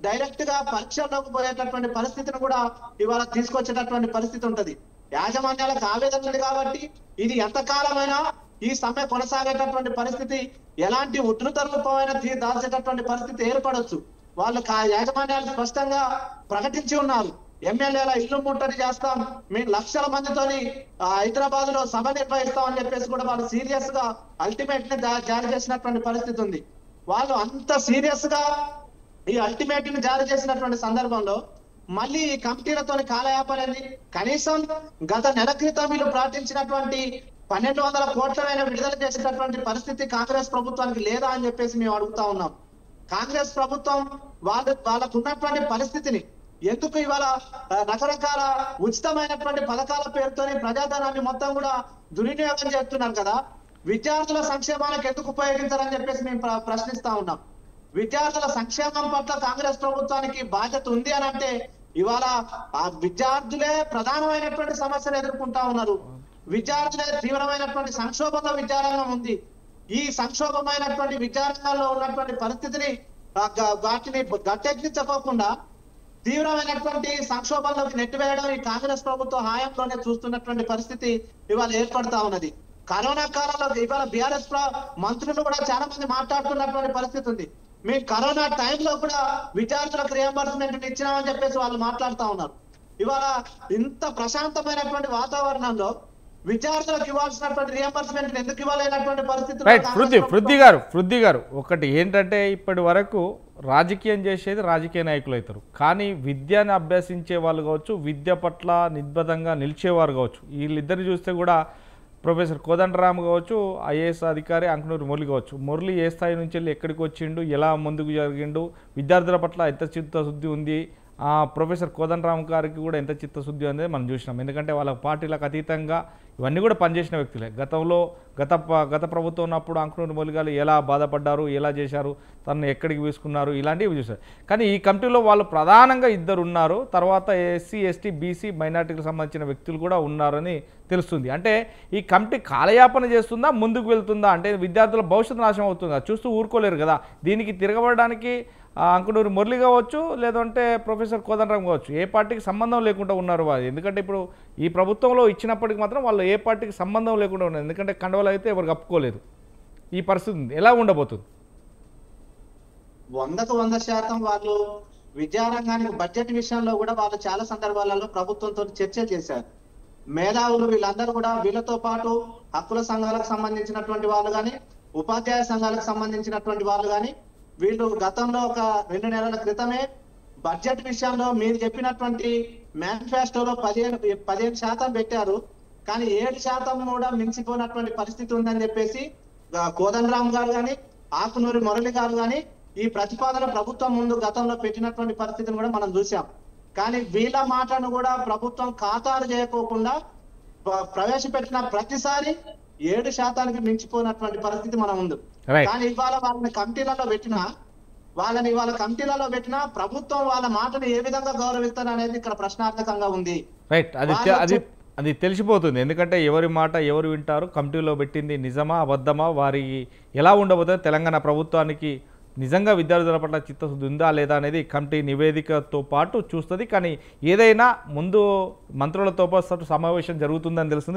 డైరెక్ట్ గా పరీక్షల్లోకి పోయేటటువంటి పరిస్థితిని కూడా ఇవాళ తీసుకొచ్చేటటువంటి పరిస్థితి ఉంటది. యాజమాన్యాలకు ఆవేదన ఉంది కాబట్టి ఇది ఎంతకాలమైనా ఈ సమ్మె కొనసాగేటటువంటి పరిస్థితి, ఎలాంటి ఉధృత రూపమైన దాల్చేటటువంటి పరిస్థితి ఏర్పడవచ్చు. వాళ్ళు యాజమాన్యాలు స్పష్టంగా ప్రకటించి ఉన్నారు, ఎమ్మెల్యేల ఇల్లు ముట్టడి చేస్తాం, మేము లక్షల మందితోని హైదరాబాద్ లో సభ నిర్వహిస్తాం అని చెప్పేసి కూడా వాళ్ళు సీరియస్ గా అల్టిమేట్ ని జారీ చేసినటువంటి పరిస్థితి ఉంది. వాళ్ళు అంత సీరియస్ గా ఈ అల్టిమేట్ ని జారీ చేసినటువంటి సందర్భంలో మళ్ళీ ఈ కమిటీలతో కాలయాపనేది కనీసం గత నెల క్రితం వీళ్ళు ప్రార్థించినటువంటి 1200 కోట్లైనా విడుదల చేసేటటువంటి పరిస్థితి కాంగ్రెస్ ప్రభుత్వానికి లేదా అని చెప్పేసి మేము అడుగుతా ఉన్నాం. కాంగ్రెస్ ప్రభుత్వం వాళ్ళకు ఉన్నటువంటి పరిస్థితిని ఎందుకు ఇవాళ రకరకాల ఉచితమైనటువంటి పథకాల పేరుతోని ప్రజాధనాన్ని మొత్తం కూడా దుర్వినియోగం చేస్తున్నారు కదా, విద్యార్థుల సంక్షేమానికి ఎందుకు ఉపయోగించాలని చెప్పేసి మేము ప్రశ్నిస్తా ఉన్నాం. విద్యార్థుల సంక్షేమం పట్ల కాంగ్రెస్ ప్రభుత్వానికి బాధ్యత ఉంది అని అంటే ఇవాళ ఆ విద్యార్థులే ప్రధానమైనటువంటి సమస్యలు ఎదుర్కొంటా ఉన్నారు. విద్యార్థులే తీవ్రమైనటువంటి సంక్షోభంలో విద్యారంగం ఉంది. ఈ సంక్షోభమైనటువంటి విద్యారంగంలో ఉన్నటువంటి పరిస్థితిని వాటిని గట్టెక్కించకోకుండా తీవ్రమైనటువంటి సంక్షోభంలోకి నెట్టివేయడం ఈ కాంగ్రెస్ ప్రభుత్వ హయాంలోనే చూస్తున్నటువంటి పరిస్థితి ఇవాళ ఏర్పడతా ఉన్నది. కరోనా కాలంలో ఇవాళ బీఆర్ఎస్ మంత్రులు కూడా చాలా మంది మాట్లాడుతున్నటువంటి పరిస్థితి ఉంది. మేము కరోనా టైంలో కూడా విద్యార్థులకు రియంబర్స్మెంట్ ఇచ్చినామని చెప్పేసి వాళ్ళు మాట్లాడుతా ఉన్నారు. ఇవాళ ఇంత ప్రశాంతమైనటువంటి వాతావరణంలో విద్యార్థులకు ఇవ్వాల్సినటువంటి రియంబర్స్మెంట్ ఎందుకు ఇవ్వలేనటువంటి పరిస్థితి. పృథ్వీ గారు ఒకటి ఏంటంటే ఇప్పటి వరకు రాజకీయం చేసేది రాజకీయ నాయకులు అవుతారు, కానీ విద్యను అభ్యసించే వాళ్ళు కావచ్చు, విద్య పట్ల నిర్బద్ధంగా నిలిచేవారు కావచ్చు, వీళ్ళిద్దరిని చూస్తే కూడా ప్రొఫెసర్ కోదండరామ్ కావచ్చు, ఐఏఎస్ అధికారి అంకనూరు మురళి కావచ్చు, మురళి ఏ స్థాయి నుంచి వెళ్ళి ఎక్కడికి వచ్చిండు, ఎలా ముందుకు జరిగిండు, విద్యార్థుల పట్ల ఎంత చిత్తశుద్ధి ఉంది, ప్రొఫెసర్ కోదండరామ్ గారికి కూడా ఎంత చిత్తశుద్ధి అనేది మనం చూసినాం. ఎందుకంటే వాళ్ళ పార్టీలకు అతీతంగా ఇవన్నీ కూడా పనిచేసిన వ్యక్తులే. గతంలో గత ప్రభుత్వం ఉన్నప్పుడు అంకనూరు మురళి గారు ఎలా బాధపడ్డారు, ఎలా చేశారు, తనను ఎక్కడికి వేసుకున్నారు, ఇలాంటివి చూశారు. కానీ ఈ కమిటీలో వాళ్ళు ప్రధానంగా ఇద్దరు ఉన్నారు, తర్వాత ఎస్సీ ఎస్టీ బీసీ మైనార్టీలకు సంబంధించిన వ్యక్తులు కూడా ఉన్నారని తెలుస్తుంది. అంటే ఈ కమిటీ కాలయాపన చేస్తుందా, ముందుకు వెళ్తుందా, అంటే విద్యార్థుల భవిష్యత్తు నాశనం అవుతుందా, చూస్తూ ఊరుకోలేరు కదా. దీనికి తిరగబడడానికి అంకనూరు మురళి కావచ్చు, లేదంటే ప్రొఫెసర్ కోదండరామ్ కావచ్చు, ఏ పార్టీకి సంబంధం లేకుండా ఉన్నారు వాళ్ళు. ఎందుకంటే ఇప్పుడు ఈ ప్రభుత్వంలో ఇచ్చినప్పటికి మాత్రం వాళ్ళు ఏ పార్టీకి సంబంధం లేకుండా ఉన్నారు. ఎందుకంటే కండవలు అయితే ఎవరు కప్పుకోలేదు. ఈ పరిస్థితి ఎలా ఉండబోతుంది? 100% వాళ్ళు విద్యారంగానికి బడ్జెట్ విషయంలో కూడా వాళ్ళు చాలా సందర్భాలలో ప్రభుత్వంతో చర్చలు చేశారు. మేధావులు వీళ్ళందరూ కూడా వీళ్ళతో పాటు హక్కుల సంఘాలకు సంబంధించినటువంటి వాళ్ళు కానీ, ఉపాధ్యాయ సంఘాలకు సంబంధించినటువంటి వాళ్ళు కానీ వీళ్ళు గతంలో ఒక 2 నెలల క్రితమే బడ్జెట్ విషయంలో మీరు చెప్పినటువంటి మేనిఫెస్టోలో 15% పెట్టారు, కానీ 7% కూడా మించిపోయినటువంటి పరిస్థితి ఉందని చెప్పేసి కోదండరామ్ గారు కానీ ఆకునూరి మురళి గారు కానీ ఈ ప్రతిపాదన ప్రభుత్వం ముందు గతంలో పెట్టినటువంటి పరిస్థితిని కూడా మనం చూసాం. కానీ వీళ్ళ మాటను కూడా ప్రభుత్వం ఖాతాలు చేయకోకుండా ప్రవేశపెట్టిన ప్రతిసారి 7% మించిపోయినటువంటి పరిస్థితి మనం ఉంది. కానీ ఇవాళ వాళ్ళ కమిటీలలో పెట్టినా ప్రభుత్వం వాళ్ళ మాటను ఏ విధంగా గౌరవిస్తారు అనేది ఇక్కడ ప్రశ్నార్థకంగా ఉంది. రైట్, అది తెలిసిపోతుంది. ఎందుకంటే ఎవరి మాట ఎవరు వింటారు, కమిటీలో పెట్టింది నిజమా అబద్ధమా, వారి ఎలా ఉండబోతుంది, తెలంగాణ ప్రభుత్వానికి నిజంగా విద్యార్థుల పట్ల చిత్తశుద్ధి ఉందా లేదా అనేది కమిటీ నివేదికతో పాటు చూస్తుంది. కానీ ఏదైనా ముందు మంత్రులతో పాటు సమావేశం జరుగుతుందని తెలుస్తుంది.